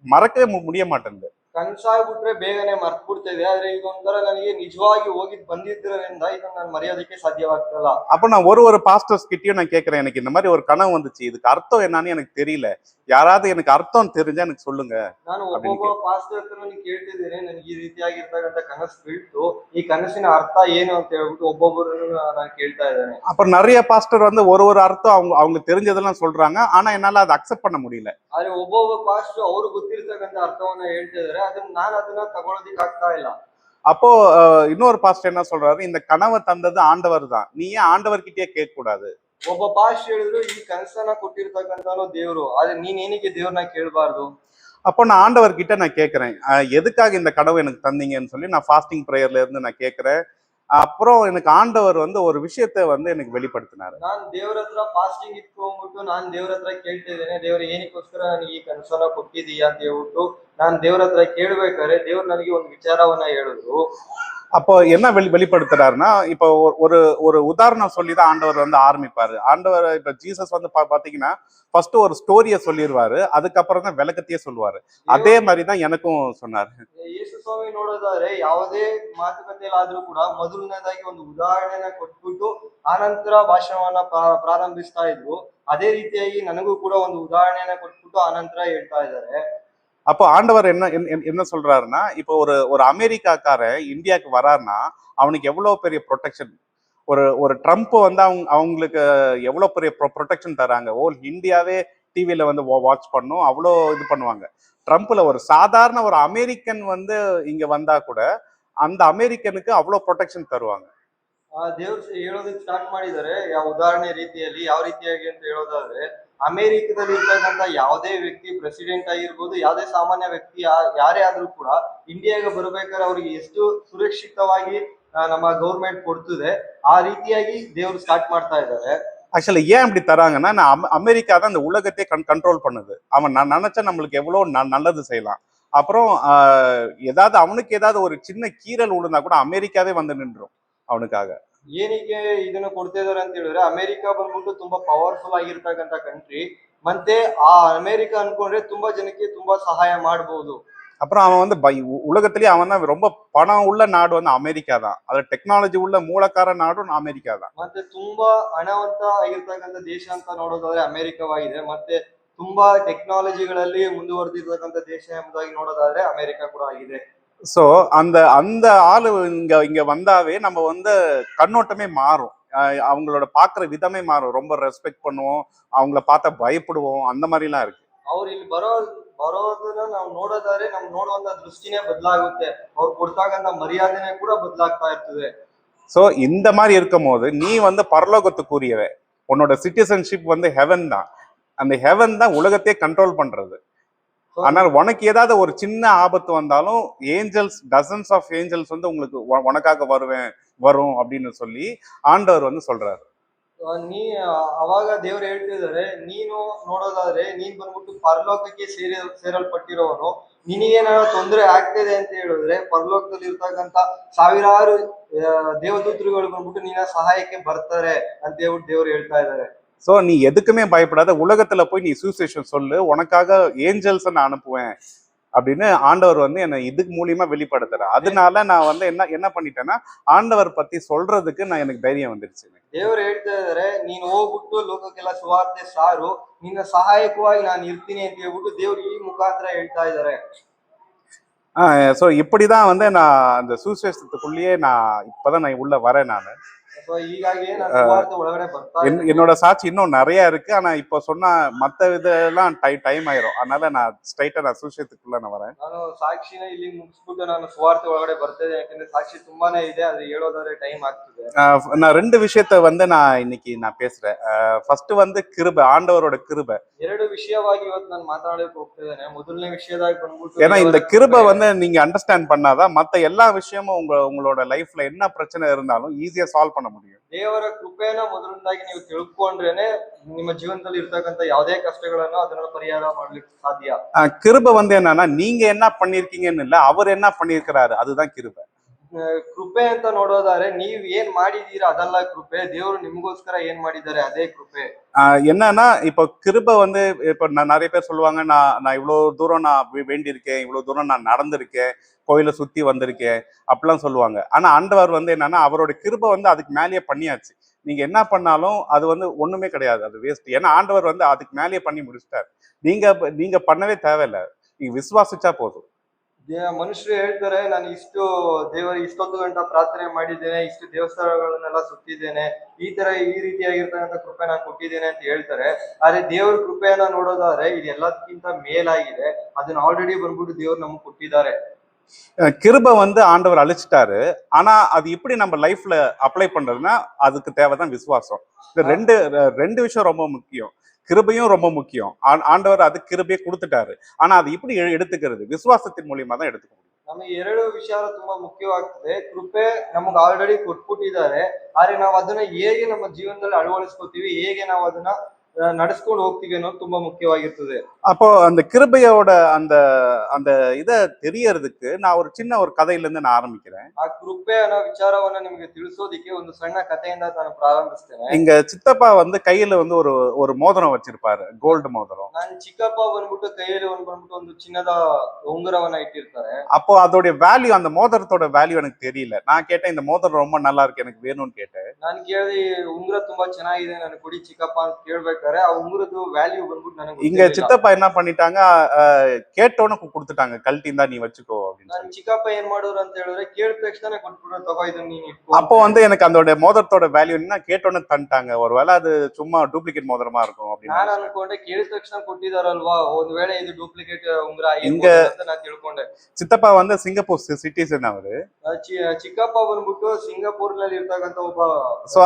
மறக்கவே முடிய மாட்டேங்குது. ಕನ್ಸಾಗ್ಬಿಟ್ರೆ ಬೇಗನೆ ಮರ್ತ್ ಬಿಡ್ತೇವೆ, ಆದ್ರೆ ಇದೊಂಥರ ನನಗೆ ನಿಜವಾಗಿ ಹೋಗಿದ್ ಬಂದಿದ್ದರಿಂದ ಇದನ್ನ ನಾನು ಮರೆಯೋದಕ್ಕೆ ಸಾಧ್ಯವಾಗ್ತಲ್ಲ. அப்ப நான் ஒரு பாஸ்டர்ஸ் கிட்டயும் நான் கேட்கிறேன், எனக்கு இந்த மாதிரி ஒரு கனவு வந்துச்சு, இதுக்கு அர்த்தம் என்னன்னு எனக்கு தெரியல, யாராவது எனக்கு ಅರ್ಥ தெரிஞ்சா எனக்கு சொல்லுங்க. ನಾನು ಒಬ್ಬೊಬ್ಬ ಪಾಸ್ಟರ್ ಹತ್ರ ಕೇಳ್ತಿದ್ದೇನೆ, ನನಗೆ ಈ ರೀತಿಯಾಗಿರ್ತಕ್ಕಂಥ ಕನಸು ಬೀಳ್ತು, ಈ ಕನಸಿನ ಅರ್ಥ ಏನು ಅಂತ ಹೇಳ್ಬಿಟ್ಟು ಒಬ್ಬೊಬ್ಬರು ನಾನು ಕೇಳ್ತಾ ಇದ್ದೇನೆ. அப்புறம் நிறைய பாஸ்டர் வந்து ஒரு அர்த்தம் அவங்க தெரிஞ்சதெல்லாம் சொல்றாங்க, ஆனா என்னால அதை அக்செப்ட் பண்ண முடியல. ಆದ್ರೆ ಒಬ್ಬೊಬ್ಬ ಪಾಸ್ಟರ್ ಅವ್ರು ಗೊತ್ತಿರ್ತಕ್ಕಂಥ ಅರ್ಥವನ್ನ ಹೇಳ್ತಿದ್ದಾರೆ, ಅದನ್ನ ತಗೊಳೋದಿಕ್ ಆಗ್ತಾ ಇಲ್ಲ. அப்போ இன்னொரு பாஸ்டர் என்ன சொல்றாரு, இந்த கனவை தந்தது ஆண்டவர் தான், நீ ஏன் ஆண்டவர் கிட்டே கேட்க கூடாது. ಒಬ್ಬ ಪಾಸ್ಟರ್ ಹೇಳಿದ್ರು, ಈ ಕನಸನ್ನ ಕೊಟ್ಟಿರ್ತಕ್ಕಂಥವನು ದೇವ್ರು, ಆದ್ರೆ ನೀನ್ ಏನಕ್ಕೆ ದೇವ್ರನ್ನ ಕೇಳಬಾರ್ದು. அப்போ நான் ஆண்டவர் கிட்ட நான் கேட்கிறேன், எதுக்காக இந்த கனவு எனக்கு தந்தீங்கன்னு சொல்லி நான் ஃபாஸ்டிங் ப்ரேயர்ல இருந்து நான் கேட்கிறேன். அப்புறம் எனக்கு ஆண்டவர் வந்து ஒரு விஷயத்த வந்து எனக்கு வெளிப்படுத்தினாரு. ನಾನ್ ದೇವ್ರ ಹತ್ರ ಫಾಸ್ಟಿಂಗ್ ಇಟ್ಕೊಂಡ್ಬಿಟ್ಟು ನಾನ್ ದೇವ್ರ ಹತ್ರ ಕೇಳ್ತಿದ್ದೇನೆ, ದೇವ್ರ ಏನಕ್ಕೋಸ್ಕರ ನನಗೆ ಈ ಕನಸನ್ನ ಕೊಟ್ಟಿದೀಯಾ ಅಂತ ಹೇಳ್ಬಿಟ್ಟು ನಾನ್ ದೇವ್ರ ಹತ್ರ ಕೇಳ್ಬೇಕಾದ್ರೆ ದೇವ್ರು ನನಗೆ ಒಂದು ವಿಚಾರವನ್ನ ಹೇಳಿದ್ರು. அப்போ என்ன வெளிப்படுத்துறாருன்னா, இப்போ ஒரு உதாரணம் சொல்லிதான் ஆண்டவர் வந்து ஆரம்பிப்பாரு. ஆண்டவர் இப்ப ஜீசஸ் வந்து பாத்தீங்கன்னா ஃபர்ஸ்ட் ஒரு ஸ்டோரிய சொல்லிடுவாரு, அதுக்கப்புறம் தான் விளக்கத்தையே சொல்லுவாரு. அதே மாதிரிதான் எனக்கும் சொன்னாரு. ಯೇಸು ಸ್ವಾಮಿ ನೋಡೋದಾದ್ರೆ ಯಾವುದೇ ಮಾತುಕತೆಯಲ್ಲಾದ್ರೂ ಕೂಡ ಮೊದಲನೇದಾಗಿ ಒಂದು ಉದಾಹರಣೆನ ಕೊಟ್ಬಿಟ್ಟು ಆನಂತರ ಭಾಷಣವನ್ನ ಪ್ರಾರಂಭಿಸ್ತಾ ಇದ್ರು. ಅದೇ ರೀತಿಯಾಗಿ ನನಗೂ ಕೂಡ ಒಂದು ಉದಾಹರಣೆನ ಕೊಟ್ಬಿಟ್ಟು ಆನಂತರ ಹೇಳ್ತಾ ಇದ್ದಾರೆ. அப்போ ஆண்டவர் என்ன சொல்றாருன்னா, இப்போ ஒரு அமெரிக்காக்காரன் இந்தியாவுக்கு வராருன்னா அவனுக்கு எவ்வளவு பெரிய ப்ரொடெக்ஷன், ஒரு ட்ரம்ப் வந்து அவங்களுக்கு எவ்வளவு பெரிய ப்ரொடெக்ஷன் தராங்க. இந்தியாவே டிவில வந்து வாட்ச் பண்ணும், அவ்வளோ இது பண்ணுவாங்க. ட்ரம்ப்ல ஒரு சாதாரண ஒரு அமெரிக்கன் வந்து இங்க வந்தா கூட அந்த அமெரிக்கனுக்கு அவ்வளோ ப்ரொடெக்ஷன் தருவாங்க. ದೇವ್ರು ಹೇಳೋದಕ್ಕೆ ಸ್ಟಾರ್ಟ್ ಮಾಡಿದ್ದಾರೆ, ಯಾವ ಉದಾಹರಣೆ ರೀತಿಯಲ್ಲಿ ಯಾವ ರೀತಿಯಾಗಿ ಅಂತ ಹೇಳೋದಾದ್ರೆ, ಅಮೆರಿಕದಲ್ಲಿ ಇರ್ತಕ್ಕಂಥ ಯಾವುದೇ ವ್ಯಕ್ತಿ ಪ್ರೆಸಿಡೆಂಟ್ ಆಗಿರ್ಬೋದು, ಯಾವುದೇ ಸಾಮಾನ್ಯ ವ್ಯಕ್ತಿ ಯಾರೇ ಆದ್ರೂ ಕೂಡ ಇಂಡಿಯಾಗೆ ಬರ್ಬೇಕಾದ್ರೆ ಅವ್ರಿಗೆ ಎಷ್ಟು ಸುರಕ್ಷಿತವಾಗಿ ನಮ್ಮ ಗೌರ್ಮೆಂಟ್ ಕೊಡ್ತದೆ, ಆ ರೀತಿಯಾಗಿ ದೇವ್ರು ಸ್ಟಾರ್ಟ್ ಮಾಡ್ತಾ ಇದ್ದಾರೆ. ஆக்சுவலி ஏன் அப்படி தராங்கன்னா, அமெரிக்கா தான் இந்த உலகத்தை கண்ட்ரோல் பண்ணுது. அவன் நினைச்சா நம்மளுக்கு எவ்வளவு நல்லது செய்யலாம். அப்புறம் ஏதாவது அவனுக்கு ஏதாவது ஒரு சின்ன கீறல் விழுந்தா கூட அமெரிக்காவே வந்து நின்றும் ಅವನಿಗಾಗ. ಏನಕ್ಕೆ ಇದನ್ನ ಕೊಡ್ತಾ ಇದಾರೆ ಅಂತ ಹೇಳಿದ್ರೆ, ಅಮೆರಿಕ ಬಂದ್ಬಿಟ್ಟು ತುಂಬಾ ಪವರ್ಫುಲ್ ಆಗಿರ್ತಕ್ಕಂಥ ಕಂಟ್ರಿ, ಮತ್ತೆ ಆ ಅಮೆರಿಕ ಅನ್ಕೊಂಡ್ರೆ ತುಂಬಾ ಜನಕ್ಕೆ ತುಂಬಾ ಸಹಾಯ ಮಾಡಬಹುದು. அப்புறம் அவன் வந்து உலகத்திலேயே அவன் தான் ரொம்ப பணம் உள்ள நாடு வந்து அமெரிக்கா தான், அதுல டெக்னாலஜி உள்ள மூலக்கார நாடும் ಅಮೆರಿಕಾ தான். ಮತ್ತೆ ತುಂಬಾ ಹಣವಂತ ಆಗಿರ್ತಕ್ಕಂಥ ದೇಶ ಅಂತ ನೋಡೋದಾದ್ರೆ ಅಮೆರಿಕವಾಗಿದೆ. ಮತ್ತೆ ತುಂಬಾ ಟೆಕ್ನಾಲಜಿಗಳಲ್ಲಿ ಮುಂದುವರೆದಿರ್ತಕ್ಕಂಥ ದೇಶ ಎಂಬುದಾಗಿ ನೋಡೋದಾದ್ರೆ ಅಮೆರಿಕ ಕೂಡ ಆಗಿದೆ. சோ அந்த ஆளு இங்க வந்தாவே நம்ம வந்து கண்ணோட்டமே மாறும், அவங்களோட பாக்குற விதமே மாறும், ரொம்ப ரெஸ்பெக்ட் பண்ணுவோம், அவங்கள பார்த்தா பயப்படுவோம், அந்த மாதிரி எல்லாம் இருக்கு. ಅವ್ರು ಇಲ್ಲಿ ಬರೋದನ್ನ ನಾವು ನೋಡೋದಾದ್ರೆ ನಮ್ ನೋಡುವಂತ ದೃಷ್ಟಿನೇ ಬದಲಾಗುತ್ತೆ, ಅವ್ರು ಕೊಡ್ತಾಗಂತ ಮರ್ಯಾದೆನೇ ಕೂಡ ಬದಲಾಗ್ತಾ ಇರ್ತದೆ. ஸோ இந்த மாதிரி இருக்கும் போது நீ வந்து பரலோகத்துக்குரியவ, உன்னோட சிட்டிசன்ஷிப் வந்து ஹெவன் தான். அந்த ஹெவன் தான் உலகத்தையே கண்ட்ரோல் பண்றது. So, ஆனால் உனக்கு ஏதாவது ஒரு சின்ன ஆபத்து வந்தாலும் ஏஞ்சல்ஸ், டசன்ஸ் ஆஃப் ஏஞ்சல்ஸ் வந்து உங்களுக்கு உனக்காக வரும் அப்படின்னு சொல்லி ஆண்டவர் வந்து சொல்றாரு. ನೀ ಅವಾಗ ದೇವ್ರು ಹೇಳ್ತಿದ್ದಾರೆ, ನೀನು ನೋಡೋದಾದ್ರೆ ನೀನ್ ಬಂದ್ಬಿಟ್ಟು ಪರಲೋಕಕ್ಕೆ ಸೇರಲ್ಪಟ್ಟಿರೋನು, ನಿನಗೇನಾದ್ರು ತೊಂದರೆ ಆಗ್ತಿದೆ ಅಂತ ಹೇಳಿದ್ರೆ ಪರಲೋಕದಲ್ಲಿ ಇರ್ತಕ್ಕಂತ ಸಾವಿರಾರು ದೇವದೂತರುಗಳು ಬಂದ್ಬಿಟ್ಟು ನಿನ್ನ ಸಹಾಯಕ್ಕೆ ಬರ್ತಾರೆ ಅಂತ ಹೇಳ್ಬಿಟ್ಟು ದೇವ್ರು ಹೇಳ್ತಾ ಇದ್ದಾರೆ. ஸோ நீ எதுக்குமே பயப்படாத, உலகத்துல போய் நீ சுவிசேஷம் சொல்லு, உனக்காக ஏஞ்சல்ஸ் நான் அனுப்புவேன் அப்படின்னு ஆண்டவர் வந்து என்னை இதுக்கு மூலியமா வெளிப்படுத்துறேன். அதனால நான் வந்து என்ன பண்ணிட்டேன்னா ஆண்டவர் பத்தி சொல்றதுக்கு எனக்கு தைரியம் வந்துருச்சு. ದೇವರು ಹೇಳ್ತಾ ಇದಾರೆ, ನೀನ್ ಹೋಗ್ಬಿಟ್ಟು ಲೋಕಕ್ಕೆಲ್ಲ ಸುವಾರ್ತೆ ಸಾರು, ನಿನ್ನ ಸಹಾಯಕವಾಗಿ ನಾನು ಇರ್ತೀನಿ ಅಂತ ಹೇಳ್ಬಿಟ್ಟು ದೇವ್ರು ಈ ಮುಖಾಂತರ ಹೇಳ್ತಾ ಇದ್ದಾರೆ. ஸோ இப்படிதான் வந்து நான் அந்த சுவிசேஷத்துக்குள்ளேயே இப்பதான் நான் உள்ள வரேன். நான் ಹೀಗಾಗಿ ನಾನು ಸುವಾರ್ತೆ ಒಳಗಡೆ ಬರ್ತಾ ಇದ್ದೀನಿ. என்னோட சாட்சி இன்னும் நிறைய இருக்கு. ஆனா இப்போ சொன்னா மத்த இதெல்லாம் டைம் ஆயிரும். அதனால நான் ஸ்ட்ரைட்டா நான் சுவிசேஷத்துக்குள்ள நான் வரேன். ನಾನು ಸಾಕ್ಷಿನ ಇಲ್ಲಿ ಮುಗಿಸ್ಬಿಟ್ಟು ನಾನು ಸುವಾರ್ತೆ ಒಳಗಡೆ ಬರ್ತೇನೆ, ಯಾಕಂದ್ರೆ ಸಾಕ್ಷಿ ತುಂಬಾನೇ ಇದೆ, ಅದು ಹೇಳೋದಾದ್ರೆ ಟೈಮ್ ಆಗ್ತದೆ. நான் 2 விஷயத்த வந்து நான் இன்னைக்கு பேசுறேன். ஃபர்ஸ்ட் வந்து கிருபை, ஆண்டவரோட கிருபை. 2 ವಿಷಯವಾಗಿ ಇವತ್ತು ನಾನು ಮಾತಾಡಕ್ಕೆ ಹೋಗ್ತಿದ್ದೇನೆ. ಮೊದಲನೇ ವಿಷಯದಾಗ ಬಂದ್ಬಿಟ್ಟು, ஏன்னா இந்த கிருபை வந்து நீங்க அண்டர்ஸ்டாண்ட் பண்ணாதான் மத்த எல்லா விஷயமும் உங்களோட லைஃப்ல என்ன பிரச்சனை இருந்தாலும் ஈஸியா சால்வ் பண்ண முடியும். ದೇವರ ಕೃಪೆನ ಮೊದಲನೇದಾಗಿ ನೀವು ತಿಳ್ಕೊಂಡ್ರೇನೆ ನಿಮ್ಮ ಜೀವನದಲ್ಲಿ ಇರ್ತಕ್ಕಂಥ ಯಾವುದೇ ಕಷ್ಟಗಳನ್ನು ಅದನ್ನ ಪರಿಹಾರ ಮಾಡ್ಲಿಕ್ಕೆ ಸಾಧ್ಯ. கிருபை வந்து என்னன்னா நீங்க என்ன பண்ணிருக்கீங்கன்னு இல்ல, அவர் என்ன பண்ணிருக்கிறாரு, அதுதான் கிருபை. ಕೃಪೆ ಅಂತ ನೋಡೋದಾದ್ರೆ ನೀವ್ ಏನ್ ಮಾಡಿದೀರಾ ಅದಲ್ಲ ಕೃಪೆ, ದೇವರು ನಿಮಗೋಸ್ಕರ ಏನ್ ಮಾಡಿದ್ದಾರೆ ಅದೇ ಕೃಪೆ. என்னன்னா இப்போ கிருபை வந்து இப்போ நிறைய பேர் சொல்லுவாங்க, நான் இவ்வளவு தூரம் வேண்டியிருக்கேன், இவ்வளவு தூரம் நான் நடந்திருக்கேன், கோயிலை சுத்தி வந்திருக்கேன் அப்படிலாம் சொல்லுவாங்க. ஆனா ஆண்டவர் வந்து என்னன்னா அவரோட கிருபை வந்து அதுக்கு மேலேயே பண்ணியாச்சு. நீங்க என்ன பண்ணாலும் அது வந்து ஒண்ணுமே கிடையாது, அது வேஸ்ட். ஏன்னா ஆண்டவர் வந்து அதுக்கு மேலேயே பண்ணி முடிச்சிட்டாரு. நீங்க பண்ணவே தேவையில்லை, நீங்க விசுவாசிச்சா போதும். ಮನುಷ್ಯರು ಹೇಳ್ತಾರೆ, ನಾನು ಇಷ್ಟೊತ್ತು ಗಂಟ ಪ್ರಾರ್ಥನೆ ಮಾಡಿದ್ದೇನೆ, ಇಷ್ಟು ದೇವಸ್ಥಾನಗಳನ್ನೆಲ್ಲ ಸುತ್ತಿದ್ದೇನೆ, ಈ ರೀತಿಯಾಗಿರ್ತಕ್ಕಂಥ ಕೃಪೆ ನಾನು ಕೊಟ್ಟಿದ್ದೇನೆ ಅಂತ ಹೇಳ್ತಾರೆ. ಆದ್ರೆ ದೇವ್ರ ಕೃಪೆಯನ್ನ ನೋಡೋದಾದ್ರೆ ಇದು ಎಲ್ಲದಕ್ಕಿಂತ ಮೇಲಾಗಿದೆ, ಅದನ್ನ ಆಲ್ರೆಡಿ ಬಂದ್ಬಿಟ್ಟು ದೇವ್ರು ನಮ್ಗೆ ಕೊಟ್ಟಿದ್ದಾರೆ. கிருபை வந்து ஆண்டவர் அழிச்சிட்டாரு. ஆனா அது எப்படி நம்ம லைஃப்ல அப்ளை பண்றதுன்னா அதுக்கு தேவைதான் விசுவாசம். இந்த ரெண்டு விஷயம் ரொம்ப முக்கியம். கிருபையும் ரொம்ப முக்கியம். ஆண்டவர் அது கிருபையை கொடுத்துட்டாரு. ஆனா அது எப்படி எடுத்துக்கிறது? விசுவாசத்தின் மூலியமா தான் எடுத்துக்க முடியும். ನಮಗೆ 2 ವಿಷಯ ತುಂಬಾ ಮುಖ್ಯವಾಗ್ತದೆ. ಕೃಪೆ ನಮಗೆ ಆಲ್ರೆಡಿ ಕೊಟ್ಬಿಟ್ಟಿದ್ದಾರೆ, ಆದ್ರೆ ನಾವು ಅದನ್ನ ಹೇಗೆ ನಮ್ಮ ಜೀವನದಲ್ಲಿ ಅಳವಡಿಸ್ಕೊತೀವಿ, ಹೇಗೆ ನಾವು ಅದನ್ನ ನಡೆಸ್ಕೊಂಡು ಹೋಗ್ತೀವಿ ಅನ್ನೋದು ತುಂಬಾ ಮುಖ್ಯವಾಗಿರ್ತದೆ. அப்போ அந்த கிருபையோட அந்த அந்த இத தெரியறதுக்கு நான் ஒரு சின்ன ஒரு கதையில இருந்து நான் ஆரம்பிக்கிறேன். ಆ ಕೃಪೆ ಅನ್ನೋ ವಿಚಾರವನ್ನ ನಿಮಗೆ ತಿಳಿಸೋದಿಕ್ಕೆ ಒಂದು ಸಣ್ಣ ಕಥೆಯಿಂದ ನಾನು ಪ್ರಾರಂಭಿಸ್ತೇನೆ. எங்க சித்தப்பா வந்து கையில வந்து ஒரு மோதிரம் வச்சிருப்பாரு, கோல்டு மோதிரம். ನಾನು ಚಿಕ್ಕಪ್ಪ ಬಂದ್ಬಿಟ್ಟು ಕೈಯಲ್ಲಿ ಬಂದ್ಬಿಟ್ಟು ಒಂದು ಚಿನ್ನದ ಉಂಗುರವನ್ನ ಇಟ್ಟಿರ್ತಾರೆ. அப்போ அதோட வேல்யூ, அந்த மோதிரத்தோட வேல்யூ எனக்கு தெரியல. நான் கேட்டேன், இந்த மோதிரம் ரொம்ப நல்லா இருக்கு, எனக்கு வேணும்னு கேட்டேன். ನಾನು ಕೇಳಿದೆ, ಉಂಗುರ ತುಂಬಾ ಚೆನ್ನಾಗಿದೆ, ನನಗೆ ಕೊಡಿ ಚಿಕ್ಕಪ್ಪ ಅಂತ ಕೇಳ್ಬೇಕಾರೆ ಆ ಉಂಗುರದ್ದು ವ್ಯಾಲ್ಯೂ ಬಂದ್ಬಿಟ್ಟು ನನಗೆ இங்க சித்தப்பா என்ன பண்ணிட்டாங்க, கேட்டோன்னு கொடுத்துட்டாங்க, கழட்டி தான் நீ வச்சுக்கோ அப்படின்னு. ನಾನು ಚಿಕ್ಕಪ್ಪ ಏನ್ ಮಾಡೋರು ಅಂತ ಹೇಳಿದ್ರೆ ಕೇಳಿದ ತಕ್ಷಣ ಕೊಟ್ಬಿಟ್ಟು ತಗೋ ಇದನ್ನ ನೀನ್ ಇಟ್ಕೋ. அப்போ வந்து எனக்கு அதோட மோதிரத்தோட வேல்யூ என்ன கேட்டோன்னு தந்துட்டாங்க, ஒருவேளை அது சும்மா டூப்ளிகேட் மோதிரமா இருக்கும் அப்படின்னு ನಾನು ಅನ್ಕೊಂಡೆ, ಕೇಳಿದ ತಕ್ಷಣ ಕೊಟ್ಟಿದಾರಲ್ವಾ, ಒಂದ್ ವೇಳೆ ಇದು ಡೂಪ್ಲಿಕೇಟ್ ಉಂಗುರ இங்க ಅಂತ ನಾನು ತಿಳ್ಕೊಂಡೆ. சித்தப்பா வந்து சிங்கப்பூர் சிட்டிசன் அவரு. ಚಿಕ್ಕಪ್ಪ ಬಂದ್ಬಿಟ್ಟು ಸಿಂಗಾಪುರ್ ನಲ್ಲಿ ಇರ್ತಕ್ಕಂತ ಒಬ್ಬ. சோ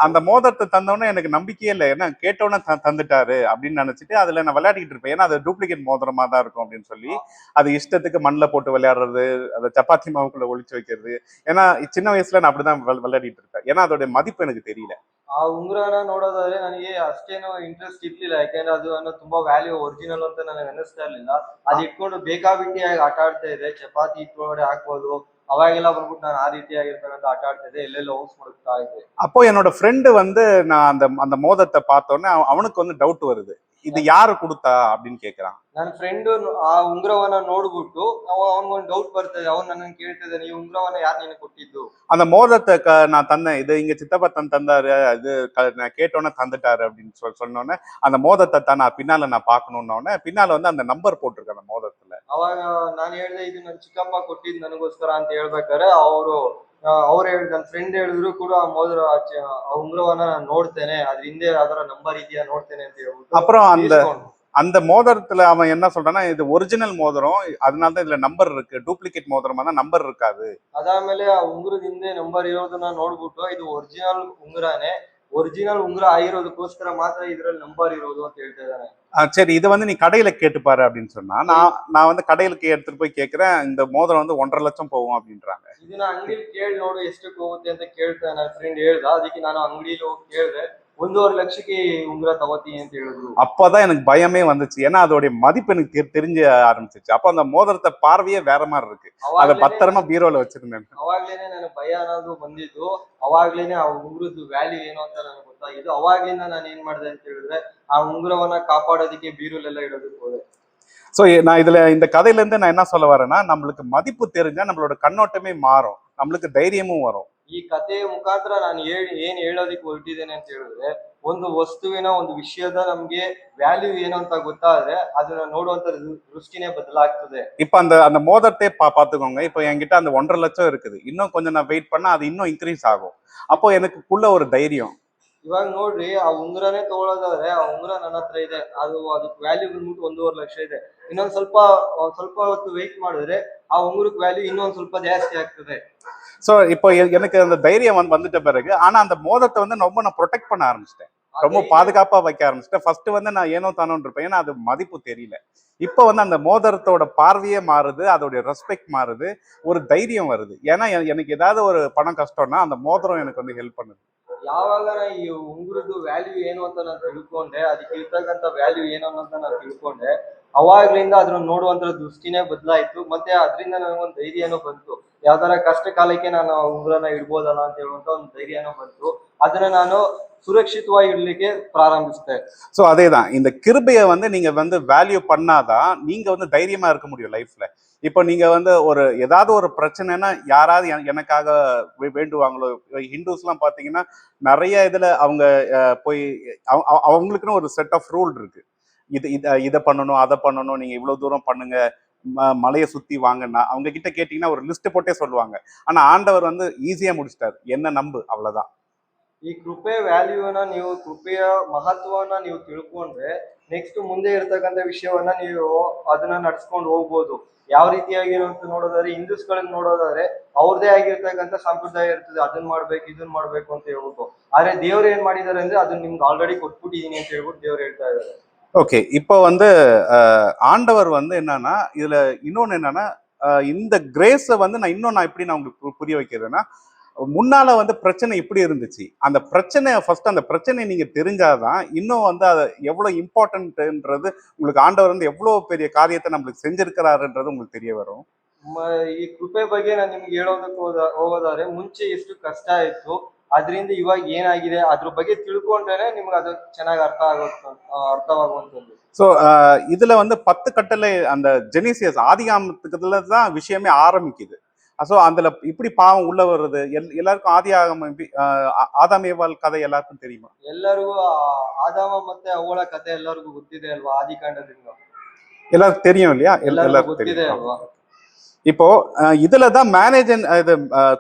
அந்த மோதிரத்தை தந்தோடனே எனக்கு நம்பிக்கையே இல்லை, ஏன்னா கேட்டோன்னு தந்துட்டாரு அப்படின்னு நினைச்சிட்டு அதுல நான் விளையாடிட்டு இருப்பேன். ஏன்னா அது டூப்ளிகேட் மோதிரமா தான் இருக்கும் அப்படின்னு சொல்லி அது இஷ்டத்துக்கு மண்ணில் போட்டு விளையாடுறது, அதை சப்பாத்தி மாவுக்குள்ள ஒளிச்சு வைக்கிறது. ஏன்னா சின்ன வயசுல நான் அப்படிதான் விளையாடிட்டு இருப்பேன், ஏன்னா அதோட மதிப்பு எனக்கு தெரியல. ಆ ಉಂಗುರನ ನೋಡೋದಾದ್ರೆ ನನಗೆ ಅಷ್ಟೇನು ಇಂಟ್ರೆಸ್ಟ್ ಇರ್ಲಿಲ್ಲ, ಯಾಕಂದ್ರೆ ಅದು ಅನ್ನೋ ತುಂಬಾ ವ್ಯಾಲ್ಯೂ ಒರಿಜಿನಲ್ ಅಂತ ನನಗೆ ಅನ್ನಿಸ್ತಾ ಇರ್ಲಿಲ್ಲ. ಅದು ಇಟ್ಕೊಂಡು ಬೇಕಾಬಿಟ್ಟಿಯಾಗಿ ಆಟ ಆಡ್ತಾ ಇದೆ, ಚಪಾತಿ ಇಟ್ಕೊಳಗಡೆ ಹಾಕ್ಬೋದು, ಅವಾಗೆಲ್ಲ ಬಂದ್ಬಿಟ್ಟು ನಾನು ಆ ರೀತಿಯಾಗಿರ್ತಕ್ಕಂಥ ಆಟ ಆಡ್ತಾ ಇದ್ದೆ, ಎಲ್ಲೆಲ್ಲ ಹೋಗ್ಸ್ ಮಾಡುತ್ತಾ ಇದ್ದೆ. அப்போ என்னோட ஃப்ரெண்டு வந்து நான் அந்த மோதிரத்தை பார்த்தோன்னே அவனுக்கு வந்து டவுட் வருது, இது யாரு கொடுத்தா அப்படின்னு கேக்குறான். ನನ್ನ ಫ್ರೆಂಡ್ ಆ ಉಂಗುರವನ್ನ ನೋಡ್ಬಿಟ್ಟು ಅವನಿಗೊಂದು ಡೌಟ್ ಬರ್ತದೆ, ಅವ್ನು ನನ್ನನ್ನು ಕೇಳ್ತಿದ್ದಾನೆ, ಈ ಉಂಗುರವನ್ನ ಯಾರು ನಿನಗೆ ಕೊಟ್ಟಿದ್ದು? அந்த மோதிரத்தை நான் தந்தேன், இது இங்க சித்தப்பா தந்தாரு, அது நான் கேட்டோன்னே தந்துட்டாரு அப்படின்னு சொன்னோன்னே அந்த மோதிரத்தை தான் நான் பின்னால நான் பார்க்கணும்னோடனே பின்னால வந்து அந்த நம்பர் போட்டிருக்கேன் அந்த மோதிரத்துல. ಅವಾಗ ನಾನು ಹೇಳಿದೆ, ಇದು ನನ್ನ ಚಿಕ್ಕಪ್ಪ ಕೊಟ್ಟಿದ್ದು ನನಗೋಸ್ಕರ ಅಂತ ಹೇಳ್ಬೇಕಾರೆ ಅವ್ರು ಹೇಳಿದ್ರು, ನನ್ನ ಫ್ರೆಂಡ್ ಹೇಳಿದ್ರು ಕೂಡ, ಆ ಉಂಗುರವನ್ನ ನಾನು ನೋಡ್ತೇನೆ, ಅದ್ರ ಹಿಂದೆ ಅದರ ನಂಬರ್ ಇದೆಯಾ ನೋಡ್ತೇನೆ ಅಂತ ಹೇಳ್ಬಿಟ್ಟು அப்புறம் அந்த மோதிரத்துல அவன் என்ன சொல்றான்னா இது ஒரிஜினல் மோதிரம், அதனாலதான் இதுல நம்பர் இருக்கு, டூப்ளிகேட் மோதிரமா தான் நம்பர் இருக்காது. ಅದಾದ್ಮೇಲೆ ಆ ಉಂಗುರದ ಹಿಂದೆ ನಂಬರ್ ಇರೋದನ್ನ ನೋಡ್ಬಿಟ್ಟು ಇದು ಒರಿಜಿನಲ್ ಉಂಗುರಾನೇ, ಒರಿಜಿನಲ್ ಉಂಗುರ ಆಗಿರೋದಕ್ಕೋಸ್ಕರ ಮಾತ್ರ ಇದ್ರಲ್ಲಿ ನಂಬರ್ ಇರೋದು ಅಂತ ಹೇಳ್ತಾ ಇದ್ದಾನೆ. சரி இதை வந்து நீ கடையில கேட்டுப்பாரு அப்படின்னு சொன்னா, நான் வந்து கடையிலுக்கு எடுத்துட்டு போய் கேட்கிறேன், இந்த மோதிரம் வந்து 1.5 லட்சம் போகும் அப்படின்றாங்க. ಇದನ್ನ ಅಂಗಡಿಲಿ ಕೇಳಿ ನೋಡು ಎಷ್ಟಕ್ಕೆ ಹೋಗುತ್ತೆ ಅಂತ ಕೇಳ್ತಾ ನನ್ನ ಫ್ರೆಂಡ್ ಹೇಳ್ದ. ಅದಕ್ಕೆ ನಾನು ಅಂಗಡಿಲಿ ಹೋಗಿ ಕೇಳಿದೆ, 1.5 ಲಕ್ಷಕ್ಕೆ ಈ ಉಂಗುರ ತಗೋತೀನಿ ಅಂತ ಹೇಳಿದ್ರು. அப்பதான் எனக்கு பயமே வந்துச்சு. ஏன்னா அதோடைய மதிப்பு எனக்கு தெரிஞ்ச ஆரம்பிச்சிச்சு. அப்ப அந்த மோதிரத்தை பார்வையே வேற மாதிரி இருக்கு. அதை பத்திரமா பீரோல வச்சிருந்தேன். ಅವಾಗ್ಲೇನೆ ನನಗೆ ಭಯ ಅನ್ನೋದು ಬಂದಿದ್ದು. ಅವಾಗ್ಲೇನೆ ಆ ಉಂಗುರದ್ದು ವ್ಯಾಲ್ಯೂ ಏನು ಅಂತ ನನಗೆ ಗೊತ್ತಾಗಿದ್ದು. ಅವಾಗ್ಲಿಂದ ನಾನು ಏನ್ ಮಾಡಿದೆ ಅಂತ ಹೇಳಿದ್ರೆ, ಆ ಉಂಗುರವನ್ನ ಕಾಪಾಡೋದಕ್ಕೆ ಬೀರುಲೆಲ್ಲ ಇಡೋದಕ್ಕೆ ಹೋದೆ. ஸோ நான் இதுல இந்த கதையில இருந்து நான் என்ன சொல்ல வரேன்னா, நம்மளுக்கு மதிப்பு தெரிஞ்சா நம்மளோட கண்ணோட்டமே மாறும், நம்மளுக்கு தைரியமும் வரும். ಈ ಕಥೆಯ ಮುಖಾಂತರ ನಾನು ಏನ್ ಹೇಳೋದಕ್ಕೆ ಹೊರಟಿದ್ದೇನೆ ಅಂತ ಹೇಳಿದ್ರೆ, ಒಂದು ವಸ್ತುವಿನ ಒಂದು ವಿಷಯದ ನಮ್ಗೆ ವ್ಯಾಲ್ಯೂ ಏನು ಅಂತ ಗೊತ್ತಾದ್ರೆ ಅದನ್ನ ನೋಡುವಂತ ದೃಷ್ಟಿನೇ ಬದಲಾಗ್ತದೆ. இப்ப அந்த அந்த மோதிரத்தை பாத்துக்கோங்க. இப்ப என்கிட்ட அந்த 1.5 லட்சம் இருக்குது, இன்னும் கொஞ்சம் நான் வெயிட் பண்ணா அது இன்னும் இன்க்ரீஸ் ஆகும். அப்போ எனக்குள்ள ஒரு தைரியம். ಇವಾಗ ನೋಡ್ರಿ, ಆ ಉಂಗುರನೇ ತಗೊಳ್ಳೋದಾದ್ರೆ ಆ ಉಂಗುರ ನನ್ನ ಹತ್ರ ಇದೆ, ಅದಕ್ಕೆ ವ್ಯಾಲ್ಯೂ ಬಂದ್ಬಿಟ್ಟು 1.5 ಲಕ್ಷ ಇದೆ. ಇನ್ನೊಂದ್ ಸ್ವಲ್ಪ ಹೊತ್ತು ವೆಯ್ಟ್ ಮಾಡಿದ್ರೆ ಆ ಉಂಗುರಕ್ಕೆ ವ್ಯಾಲ್ಯೂ ಇನ್ನೊಂದ್ ಸ್ವಲ್ಪ ಜಾಸ್ತಿ ಆಗ್ತದೆ. சோ இப்போ எனக்கு அந்த தைரியம் வந்துட்ட பிறகு, ஆனா அந்த மோதிரத்தை வந்து ரொம்ப நான் ப்ரொடெக்ட் பண்ண ஆரம்பிச்சிட்டேன், ரொம்ப பாதுகாப்பா வைக்க ஆரம்பிச்சிட்டேன். ஃபர்ஸ்ட் வந்து நான் ஏனோ தானோன்னு இருப்பேன், ஏன்னா அது மதிப்பு தெரியல. இப்போ வந்து அந்த மோதிரத்தோட பார்வையே மாறுது, அதோடைய ரெஸ்பெக்ட் மாறுது, ஒரு தைரியம் வருது. ஏன்னா எனக்கு ஏதாவது ஒரு பணம் கஷ்டம்னா அந்த மோதிரம் எனக்கு வந்து ஹெல்ப் பண்ணுது. ಯಾವಾಗ ಈ ಉಂಗುರದ್ದು ವ್ಯಾಲ್ಯೂ ಏನು ಅಂತ ನಾನು ತಿಳ್ಕೊಂಡೆ, ಅದಕ್ಕೆ ಇರ್ತಕ್ಕಂಥ ವ್ಯಾಲ್ಯೂ ಏನು ಅಂತ ನಾನು ತಿಳ್ಕೊಂಡೆ, ಅವಾಗ್ಲಿಂದ ಅದನ್ನ ನೋಡುವಂತ ದೃಷ್ಟಿನೇ ಬದಲಾಯ್ತು. ಮತ್ತೆ ಅದರಿಂದ ನನಗೊಂದು ಧೈರ್ಯನೂ ಬಂತು. ಯಾವ್ದಾರ ಕಷ್ಟ ಕಾಲಕ್ಕೆ ನಾನು ಉಂಗುರನ ಇಡ್ಬೋದಲ್ಲ ಅಂತ ಹೇಳುವಂತ ಒಂದು ಧೈರ್ಯನೂ ಬಂತು. ಅದನ್ನ ನಾನು சுரட்சித்துவாய் இடலிಕ್ಕೆ ಪ್ರಾರಂಭಿಸಿದೆ. சோ அதேதான், இந்த கிருபையை வந்து நீங்க வந்து வேல்யூ பண்ணாதான் நீங்க வந்து தைரியமா இருக்க முடியும் லைஃப்ல. இப்போ நீங்க வந்து ஏதாவது ஒரு பிரச்சனைனா யாராவது எனக்காக வேண்டுவாங்களோ. ஹிந்துஸ் எல்லாம் பாத்தீங்கன்னா நிறைய இதுல அவங்க போய் அவங்களுக்குன்னு ஒரு செட் ஆஃப் ரூல் இருக்கு. இதை பண்ணணும், அதை பண்ணணும், நீங்க இவ்வளவு தூரம் பண்ணுங்க, மலையை சுத்தி வாங்கன்னா அவங்க கிட்ட கேட்டீங்கன்னா ஒரு லிஸ்ட் போட்டே சொல்லுவாங்க. ஆனா ஆண்டவர் வந்து ஈஸியா முடிச்சிட்டாரு, என்ன நம்பு, அவ்வளவுதான். ಈ ಕೃಪೆ ವ್ಯಾಲ್ಯೂನ ನೀವು, ಕೃಪೆಯ ಮಹತ್ವವನ್ನ ನೀವು ತಿಳ್ಕೊಂಡ್ರೆ ನೆಕ್ಸ್ಟ್ ಮುಂದೆ ಇರತಕ್ಕಂಥ ವಿಷಯವನ್ನ ನೀವು ಅದನ್ನ ನಡ್ಸ್ಕೊಂಡು ಹೋಗ್ಬೋದು. ಯಾವ ರೀತಿಯಾಗಿರುವಂತ ನೋಡೋದಾದ್ರೆ, ಹಿಂದೂಸ್ಗಳನ್ನ ನೋಡೋದಾದ್ರೆ ಅವ್ರದೇ ಆಗಿರ್ತಕ್ಕಂಥ ಸಂಪ್ರದಾಯ ಇರ್ತದೆ, ಅದನ್ನ ಮಾಡ್ಬೇಕು ಇದನ್ನ ಮಾಡ್ಬೇಕು ಅಂತ ಹೇಳ್ಬಿಟ್ಟು. ಆದ್ರೆ ದೇವ್ರು ಏನ್ ಮಾಡಿದಾರೆ ಅಂದ್ರೆ ಅದನ್ನ ನಿಮ್ಗೆ ಆಲ್ರೆಡಿ ಕೊಟ್ಬಿಟ್ಟಿದೀನಿ ಅಂತ ಹೇಳ್ಬಿಟ್ಟು ದೇವ್ರು ಹೇಳ್ತಾ ಇದಾರೆ. ஓகே, இப்போ வந்து ஆண்டவர் வந்து என்னன்னா, இதுல இன்னொன்னு என்னன்னா, இந்த கிரேஸை வந்து நான் எப்படி உங்களுக்கு புரிய வைக்கிறேன்னா, முன்னால வந்து பிரச்சனை இப்படி இருந்துச்சு, அந்த பிரச்சனை ஃபர்ஸ்ட் அந்த பிரச்சனை நீங்க தெரிஞ்சாதான் இன்னும் வந்து அது எவ்வளவு இம்பார்ட்டன்ட்ன்றது உங்களுக்கு, ஆண்டவர் வந்து எவ்வளவு பெரிய காரியத்தை நம்மளுக்கு செஞ்சிருக்கிறாருன்றது உங்களுக்கு தெரிய வரும். ಈ ಕೃಪೆ ಬಗ್ಗೆ ನಾನು ನಿಮ್ಗೆ ಹೇಳೋದಕ್ಕೆ ಹೋಗೋದಾದ್ರೆ, ಮುಂಚೆ ಎಷ್ಟು ಕಷ್ಟ ಇತ್ತು, ಅದರಿಂದ ಇವಾಗ ಏನಾಗಿದೆ ಅದ್ರ ಬಗ್ಗೆ ತಿಳ್ಕೊಂಡ್ರೆ ನಿಮ್ಗೆ ಅದು ಚೆನ್ನಾಗಿ ಅರ್ಥವಾಗುವಂಥದ್ದು. ஸோ இதுல வந்து 10 கட்டளை, அந்த ஜெனிசியஸ் ஆதிகாமத்துக்குள்ள தான் விஷயமே ஆரம்பிக்குது. ஸோ அதுல இப்படி பாவம் உள்ள வருது. எல்லாருக்கும் ஆதி ஆகம ஆதாம் ஏவாள் கதை எல்லாருக்கும் தெரியுமா? ಎಲ್ಲರಿಗೂ ಆದಾಮ ಮತ್ತೆ ಅವಳ ಕತೆ ಎಲ್ಲರಿಗೂ ಗೊತ್ತಿದೆ ಅಲ್ವಾ, ಆದಿಕಾಂಡದಿಂದ எல்லாருக்கும் தெரியும் இல்லையா? ಎಲ್ಲರಿಗೂ ಗೊತ್ತಿದೆ ಅಲ್ವಾ. இப்போ இதுலதான் மேரேஜ்,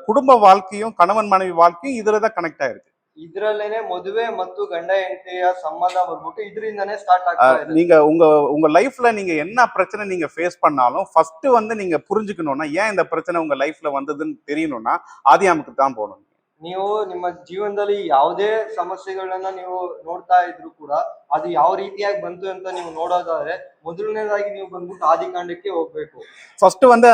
குடும்ப வாழ்க்கையும் கணவன் மனைவி வாழ்க்கையும் இதுலதான் கனெக்ட் ஆயிருக்கு. ಇದ್ರಲ್ಲೇನೆ ಮದುವೆ ಮತ್ತು ಗಂಡ ಹೆಂಡತಿಯ ಸಂಬಂಧ ಬಂದ್ಬಿಟ್ಟು ಇದರಿಂದಾನೇ ಸ್ಟಾರ್ಟ್ ಆಗ್ತಾ ಇದೆ. நீங்க உங்க லைஃப்ல நீங்க என்ன பிரச்சனை நீங்க ஃபேஸ் பண்ணாலும் ஃபர்ஸ்ட் வந்து நீங்க புரிஞ்சுக்கணும்னா, ஏன் இந்த பிரச்சனை உங்க லைஃப்ல வந்ததுன்னு தெரியணும்னா ஆதியாமுக்கு தான் போகணும். ನೀವು ನಿಮ್ಮ ಜೀವನದಲ್ಲಿ ಯಾವುದೇ ಸಮಸ್ಯೆಗಳನ್ನ ನೀವು ನೋಡ್ತಾ ಇದ್ರು ಕೂಡ ಅದು ಯಾವ ರೀತಿಯಾಗಿ ಬಂತು ಅಂತ ನೀವು ನೋಡೋದಾದ್ರೆ, ಮೊದಲನೇದಾಗಿ ನೀವು ಬಂದ್ಬಿಟ್ಟು ಆದಿಕಾಂಡಕ್ಕೆ ಹೋಗ್ಬೇಕು. ஃபர்ஸ்ட் வந்து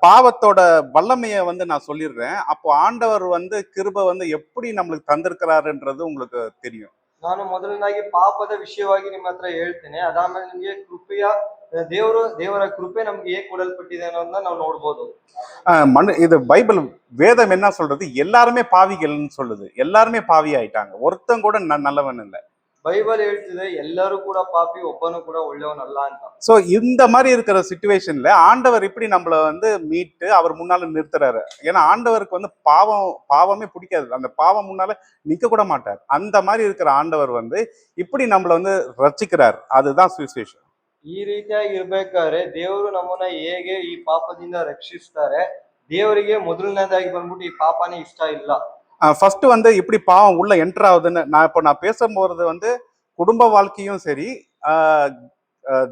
பாவத்தோட வல்லமையை வந்து நான் சொல்லிடுறேன். அப்போ ஆண்டவர் வந்து கிருபை வந்து எப்படி நம்மளுக்கு தந்திருக்கிறாருன்றது உங்களுக்கு தெரியும். ನಾನು ಮೊದಲನೇದಾಗಿ ಪಾಪದ ವಿಷಯವಾಗಿ ನಿಮ್ಮ ಹತ್ರ ಹೇಳ್ತೇನೆ. ಅದಾದ್ಮೇಲೆ ನಿಮ್ಗೆ ಕೃಪೆಯ ದೇವರ ಕೃಪೆ ನಮ್ಗೆ ಹೇಗೆ ಕೊಡಲ್ಪಟ್ಟಿದೆ ಅನ್ನೋದನ್ನ ನಾವು ನೋಡ್ಬೋದು. இது பைபிள் வேதம் என்ன சொல்றது, எல்லாருமே பாவிகள்னு சொல்லுது. எல்லாருமே பாவி ஆயிட்டாங்க, ஒருத்தன் கூட நல்லவன் இல்லை. ಬೈಬಲ್ ಹೇಳ್ತಿದೆ ಎಲ್ಲರೂ ಕೂಡ ಪಾಪಿ, ಒಬ್ಬನು ಕೂಡ ಒಳ್ಳೆಯವನಲ್ಲ ಅಂತ. சோ இந்த மாதிரி இருக்கிற சிச்சுவேஷன்ல ஆண்டவர் இப்படி நம்மள வந்து மீட்டு அவர் முன்னால நிறுத்துறாரு. ஏன்னா ஆண்டவருக்கு வந்து பாவமே பிடிக்காது, அந்த பாவம் முன்னால நிக்க கூட மாட்டார். அந்த மாதிரி இருக்கிற ஆண்டவர் வந்து இப்படி நம்மள வந்து ரட்சிக்கிறார், அதுதான் சுவிசேஷம். ಈ ರೀತಿಯಾಗಿ ಇರ್ಬೇಕಾದ್ರೆ ದೇವರು ನಮ್ಮನ್ನ ಹೇಗೆ ಈ ಪಾಪದಿಂದ ರಕ್ಷಿಸ್ತಾರೆ, ದೇವರಿಗೆ ಮೊದಲನೇದಾಗಿ ಬಂದ್ಬಿಟ್ಟು ಈ ಪಾಪನೇ ಇಷ್ಟ ಇಲ್ಲ. ஃபர்ஸ்ட் வந்து இப்படி பாவம் உள்ள என்டர் ஆகுதுன்னு நான் பேசும்போது வந்து குடும்ப வாழ்க்கையும் சரி,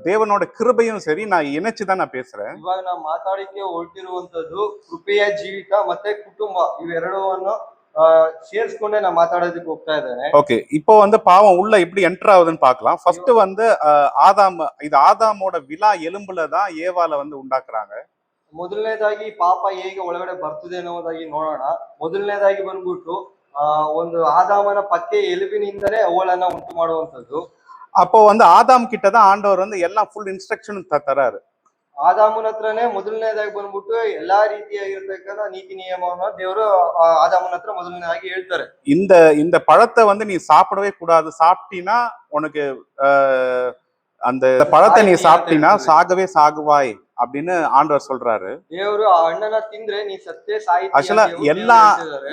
தேவனோட கிருபையும் சரி நான் இணைச்சுதான் நான் பேசுறேன். ಇವಾಗ ನಾವು ಮಾತಾಡಕ್ಕೆ ಹೊರಟಿರುವಂತದ್ದು ಕೃಪೆಯ ಜೀವಿತ ಮತ್ತೆ ಕುಟುಂಬ ಇವೆರಡನ್ನು ಸೇರಿಸ್ಕೊಂಡೆ நான் ಮಾತಾಡೋದಕ್ಕೆ ಹೋಗ್ತಾ ಇದ್ದೇನೆ. ஓகே, இப்போ வந்து பாவம் உள்ள எப்படி என்டர் ஆகுதுன்னு பார்க்கலாம். ஃபர்ஸ்ட் வந்து இது ஆதாமோட விலா எலும்புல தான் ஏவால வந்து உண்டாக்குறாங்க. ಮೊದಲನೇದಾಗಿ ಪಾಪ ಹೇಗೆ ಒಳಗಡೆ ಬರ್ತದೆ ಅನ್ನೋದಾಗಿ ನೋಡೋಣ. ಮೊದಲನೇದಾಗಿ ಬಂದ್ಬಿಟ್ಟು ಒಂದು ಆದಾಮನ ಪಕ್ಕೆ ಎಲುಬಿನಿಂದಲೇ ಅವಳನ್ನ ಉಂಟು ಮಾಡುವಂತದ್ದು. அப்போ வந்து ஆதாம் கிட்ட தான் ஆண்டவர் வந்து எல்லாம் ஃபுல் இன்ஸ்ட்ரக்ஷன் தராரு. ಆದಾಮನ ಹತ್ರನೇ ಮೊದಲನೇದಾಗಿ ಬಂದ್ಬಿಟ್ಟು ಎಲ್ಲಾ ರೀತಿಯಾಗಿರ್ತಕ್ಕಂಥ ನೀತಿ ನಿಯಮವನ್ನ ದೇವರು ಆದಾಮನ ಹತ್ರ ಮೊದಲನೇದಾಗಿ ಹೇಳ್ತಾರೆ. இந்த பழத்தை வந்து நீ சாப்பிடவே கூடாது, சாப்பிட்டீன்னா உனக்கு அந்த பழத்தை நீ சாப்பிட்டீன்னா சாகவே சாகுவாய் அப்படின்னு ஆண்டவர் சொல்றாரு. ದೇವರು ಆ ಹಣ್ಣನ್ನ ತಿಂದ್ರೆ ನೀ ಸತ್ತೇ ಸಾಯ್ತೀಯ. ஆக்சுவலா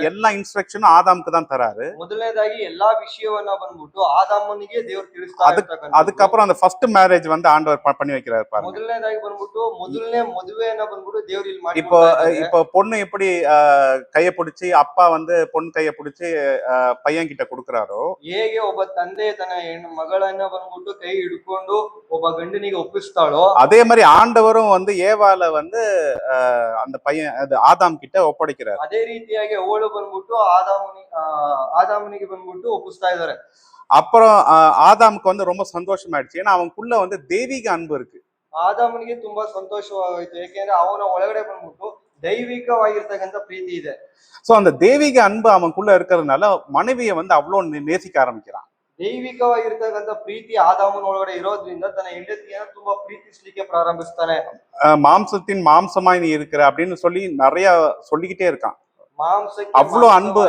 எல்லா இன்ஸ்ட்ரக்ஷனும் ஆதாமுக்கு தான் தராரு. ಮೊದಲನೇದಾಗಿ ಎಲ್ಲಾ ವಿಷಯವನ್ನ ಬಂದ್ಬಿಟ್ಟು ಆದಾಮನಿಗೆ ದೇವರು ತಿಳಿಸ್ತಾ ಇರ್ತಾನೆ. அதுக்கப்புறம் அந்த ஃபர்ஸ்ட் மேரேஜ் வந்து ஆண்டவர் பண்ணி வைக்கிறாரு பாருங்க. ಮೊದಲನೇದಾಗಿ ಬಂದ್ಬಿಟ್ಟು ಮೊದಲನೇ ಮದುವೆಯನ್ನ ಬಂದ್ಬಿಟ್ಟು ದೇವರು ಇಲ್ಲಿ ಮಾಡಿ. இப்போ பொண்ணு எப்படி கையை பிடிச்சி அப்பா வந்து பொண்ணு கையை பிடிச்சி பையன் கிட்ட கொடுக்குறாரோ, ಹೇಗೆ ಒಬ್ಬ ತಂದೆ ತನ್ನ ಹೆಣ್ಣು ಮಗಳನ್ನ ಬಂದ್ಬಿಟ್ಟು ಕೈ ಹಿಡ್ಕೊಂಡು ಒಬ್ಬ ಗಂಡನಿಗೆ ಒಪ್ಪಿಸ್ತಾಳೋ, அதே மாதிரி ஆண்டவரும் வந்து ஏவால வந்து அந்த பையன் ஆதாம் கிட்ட ஒப்படைக்கிறார். ಅದೇ ರೀತಿಯಾಗಿ ಅವಳು ಬಂದ್ಬಿಟ್ಟು ಆದಾಮನಿಗೆ ಬಂದ್ಬಿಟ್ಟು ಒಪ್ಪಿಸ್ತಾ ಇದ್ದಾರೆ. அப்புறம் ஆதாமுக்கு வந்து ரொம்ப சந்தோஷமாயிடுச்சு. ஏன்னா அவனுக்குள்ள வந்து தெய்வீக அன்பு இருக்கு. ಆದಾಮನಿಗೆ ತುಂಬಾ ಸಂತೋಷವಾಯಿತು, ಯಾಕೆಂದ್ರೆ ಅವನ ಒಳಗಡೆ ಬಂದ್ಬಿಟ್ಟು ದೈವಿಕವಾಗಿರ್ತಕ್ಕಂಥ ಪ್ರೀತಿ ಇದೆ. சோ அந்த தெய்வீக அன்பு அவனுக்குள்ள இருக்கிறதுனால மனைவியை வந்து அவ்வளவு நேசிக்க ஆரம்பிக்கிறான். ದೈವಿಕವಾಗಿರ್ತಕ್ಕಂಥ ಪ್ರೀತಿ ಆದಾಮನ ಒಳಗಡೆ ಇರೋದ್ರಿಂದ ತನ್ನ ಹೆಂಡತಿಯನ್ನ ತುಂಬಾ ಪ್ರೀತಿಸ್ಲಿಕ್ಕೆ ಪ್ರಾರಂಭಿಸ್ತಾನೆ. மாம்சத்தின் மாம்சமாய் நீ இருக்கிற அப்படின்னு சொல்லி நிறைய சொல்லிக்கிட்டே இருக்கான். ಮಾಂಸಕ್ಕೆ அவ்வளவு அன்பு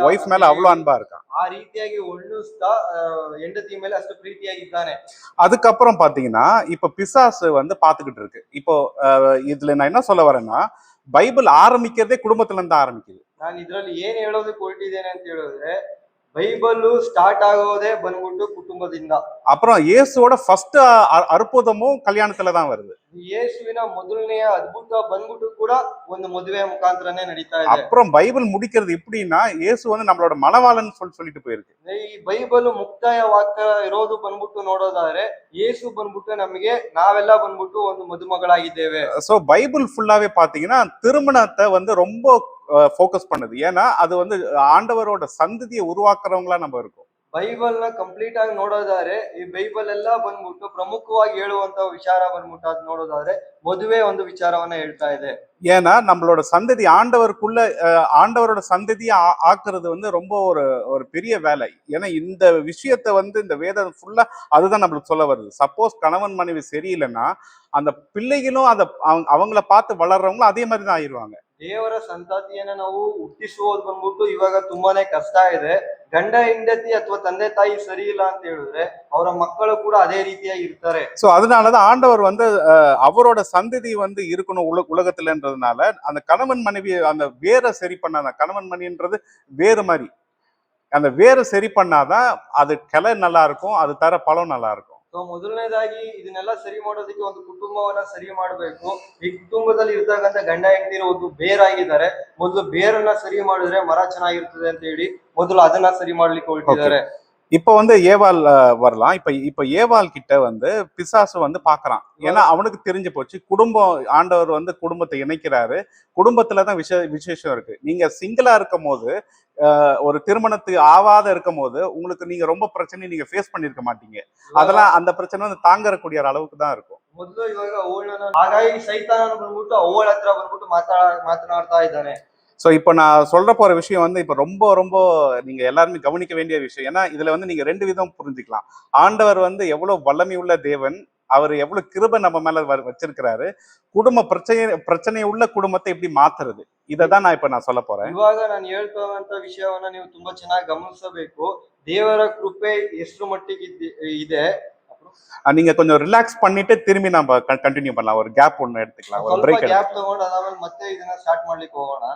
ஒய்ஃப் மேல அவ்வளவு அன்பா இருக்கான். ಆ ರೀತಿಯಾಗಿ ಒಳ್ಳಿಸ್ತಾ ಹೆಂಡತಿ ಮೇಲೆ ಅಷ್ಟು ಪ್ರೀತಿಯಾಗಿದ್ದಾನೆ. அதுக்கப்புறம் பாத்தீங்கன்னா இப்ப பிசாசு வந்து பாத்துக்கிட்டு இருக்கு. இப்போ இதுல நான் என்ன சொல்ல வரேன்னா, பைபிள் ஆரம்பிக்கிறதே குடும்பத்துல இருந்து ஆரம்பிக்குது. ನಾನು ಇದ್ರಲ್ಲಿ ಏನ್ ಹೇಳೋದಕ್ಕೆ ಹೊರಟಿದ್ದೇನೆ ಅಂತ ಹೇಳಿದ್ರೆ, ಬೈಬಲ್ ಸ್ಟಾರ್ಟ್ ಆಗೋದೇ ಬಂದ್ಬಿಟ್ಟು ಕುಟುಂಬದಿಂದ. அப்புறம் இயேசுவோட ஃபர்ஸ்ட் அற்புதமும் கல்யாணத்துல தான் வருது. ಯೇಸುವಿನ ಮೊದಲನೆಯ ಅದ್ಭುತ ಬಂದ್ಬಿಟ್ಟು ಕೂಡ ಒಂದು ಮದುವೆ ಮುಖಾಂತರನೇ ನಡೀತಾ ಇದೆ. அப்புறம் பைபிள் முடிக்கிறது எப்படின்னா, இயேசு வந்து நம்மளோட மணவாளன் சொல்லிட்டு போயிருக்கு. ಈ ಬೈಬಲ್ ಮುಕ್ತಾಯವಾಗ್ತಾ ಇರೋದು ಬಂದ್ಬಿಟ್ಟು ನೋಡೋದಾದ್ರೆ, ಯೇಸು ಬಂದ್ಬಿಟ್ಟು ನಮಗೆ ನಾವೆಲ್ಲ ಬಂದ್ಬಿಟ್ಟು ಒಂದು ಮದುಮಗಳಾಗಿದ್ದೇವೆ. சோ பைபிள் ஃபுல்லாவே பாத்தீங்கன்னா திருமணத்தை வந்து ரொம்ப ஃபோக்கஸ் பண்ணுது. ஏன்னா அது வந்து ஆண்டவரோட சந்ததியை உருவாக்குறவங்களா நம்ம இருக்கோம். ಬೈಬಲ್ ನ ಕಂಪ್ಲೀಟ್ ಆಗಿ ನೋಡೋದಾದ್ರೆ, ಈ ಬೈಬಲ್ ಎಲ್ಲ ಬಂದ್ಬಿಟ್ಟು ಪ್ರಮುಖವಾಗಿ ಹೇಳುವಂತ ವಿಚಾರ ಬಂದ್ಬಿಟ್ಟು ಅದ್ ನೋಡೋದಾದ್ರೆ ಮದುವೆ ಒಂದು ವಿಚಾರವನ್ನ ಹೇಳ್ತಾ ಇದೆ. ஏன்னா நம்மளோட சந்ததி ஆண்டவரோட சந்ததியை ஆக்குறது வந்து ரொம்ப ஒரு பெரிய வேலை. ஏன்னா இந்த விஷயத்த வந்து இந்த வேதம் ஃபுல்லா அதுதான் நம்மளுக்கு சொல்ல வருது. சப்போஸ் கணவன் மனைவி சரியில்லைன்னா அந்த பிள்ளைகளும் அவங்கள பார்த்து வளர்றவங்களும் அதே மாதிரி தான் ஆயிடுவாங்க. ದೇವರ ಸಂತತಿಯನ್ನ ನಾವು ಹುಟ್ಟಿಸುವುದು ಬಂದ್ಬಿಟ್ಟು ಇವಾಗ ತುಂಬಾನೇ ಕಷ್ಟ ಇದೆ. ಗಂಡ ಹೆಂಡತಿ ಅಥವಾ ತಂದೆ ತಾಯಿ ಸರಿ ಇಲ್ಲ ಅಂತ ಹೇಳಿದ್ರೆ ಅವರ ಮಕ್ಕಳು ಕೂಡ ಅದೇ ರೀತಿಯಾಗಿ ಇರ್ತಾರೆ. சோ அதனாலதான் ஆண்டவர் வந்து அவரோட சந்ததி வந்து இருக்கணும் உலகத்துலன்றதுனால அந்த கணவன் மனைவி அந்த வேரை சரி பண்ண, அந்த கணவன் மனைவின்றது வேறு மாதிரி அந்த வேரை சரி பண்ணாதான் அது கிளை நல்லா இருக்கும், அது தர பழம் நல்லா இருக்கும். ಸೊ ಮೊದಲನೇದಾಗಿ ಇದನ್ನೆಲ್ಲ ಸರಿ ಮಾಡೋದಕ್ಕೆ ಒಂದು ಕುಟುಂಬವನ್ನ ಸರಿ ಮಾಡಬೇಕು. ಈ ಕುಟುಂಬದಲ್ಲಿ ಇರ್ತಕ್ಕಂಥ ಗಂಡ ಹೆಂಡತಿರು ಒಂದು ಬೇರಾಗಿದ್ದಾರೆ. ಮೊದಲು ಬೇರನ್ನ ಸರಿ ಮಾಡಿದ್ರೆ ಮರ ಚೆನ್ನಾಗಿರ್ತದೆ ಅಂತ ಹೇಳಿ ಮೊದಲು ಅದನ್ನ ಸರಿ ಮಾಡ್ಲಿಕ್ಕೆ ಹೊರಟಿದ್ದಾರೆ. இப்ப வந்து ஏவாள் வரலாம். இப்ப ஏவாள் கிட்ட வந்து பிசாசு வந்து பாக்குறான். ஏன்னா அவனுக்கு தெரிஞ்சு போச்சு குடும்பம், ஆண்டவர் வந்து குடும்பத்தை இணைக்கிறாரு. குடும்பத்துலதான் விசேஷம் இருக்கு. நீங்க சிங்கிளா இருக்கும் போது, ஒரு திருமணத்துக்கு ஆவாத இருக்கும் போது உங்களுக்கு நீங்க ரொம்ப பிரச்சனை நீங்க ஃபேஸ் பண்ணிருக்க மாட்டீங்க. அதெல்லாம் அந்த பிரச்சனை வந்து தாங்கக்கூடிய அளவுக்கு தான் இருக்கும். ಮೊದಲು ಇವಾಗ ಅವಳನ್ನ ಹಾಗಾಗಿ ಸೈತಾನ ಬಂದ್ಬಿಟ್ಟು ಅವಳ ಹತ್ರ ಬಂದ್ಬಿಟ್ಟು ಮಾತನಾಡ್ತಾ ಇದ್ದಾನೆ. ஸோ இப்போ நான் சொல்ற போற விஷயம் வந்து இப்போ ரொம்ப ரொம்ப நீங்க எல்லாருமே கவனிக்க வேண்டிய விஷயம். ஏன்னா இதுல வந்து நீங்க ரெண்டு விதம் புரிஞ்சுக்கலாம். ஆண்டவர் வந்து எவ்வளவு வல்லமை உள்ள தேவன், அவர் எவ்வளவு கிருபை நம்ம மேல வச்சிருக்கிறாரு. குடும்ப பிரச்சனை உள்ள குடும்பத்தை எப்படி மாத்துறது, இததான் நான் சொல்ல போறேன். ಇವಾಗ ನಾನು ಹೇಳ್ತಕ್ಕಂತ ವಿಷಯವನ್ನ ನೀವು ತುಂಬಾ ಚೆನ್ನಾಗಿ ಗಮನಿಸಬೇಕು. ದೇವರ ಕೃಪೆ ಎಷ್ಟು ಮಟ್ಟಿಗೆ ಇದೆ. நீங்க கொஞ்சம் ரிலாக்ஸ் பண்ணிட்டு திரும்பி நம்ம கண்டினியூ பண்ணலாம். ஒரு கேப் ஒன்னு எடுத்துக்கலாம், ஒரு பிரேக் ಗ್ಯಾಪ್ ತಗೊಂಡು ಅದಾದ್ಮೇಲೆ ಮತ್ತೆ ಇದನ್ನ ಸ್ಟಾರ್ಟ್ ಮಾಡ್ಲಿಕ್ಕೆ ಹೋಗೋಣ.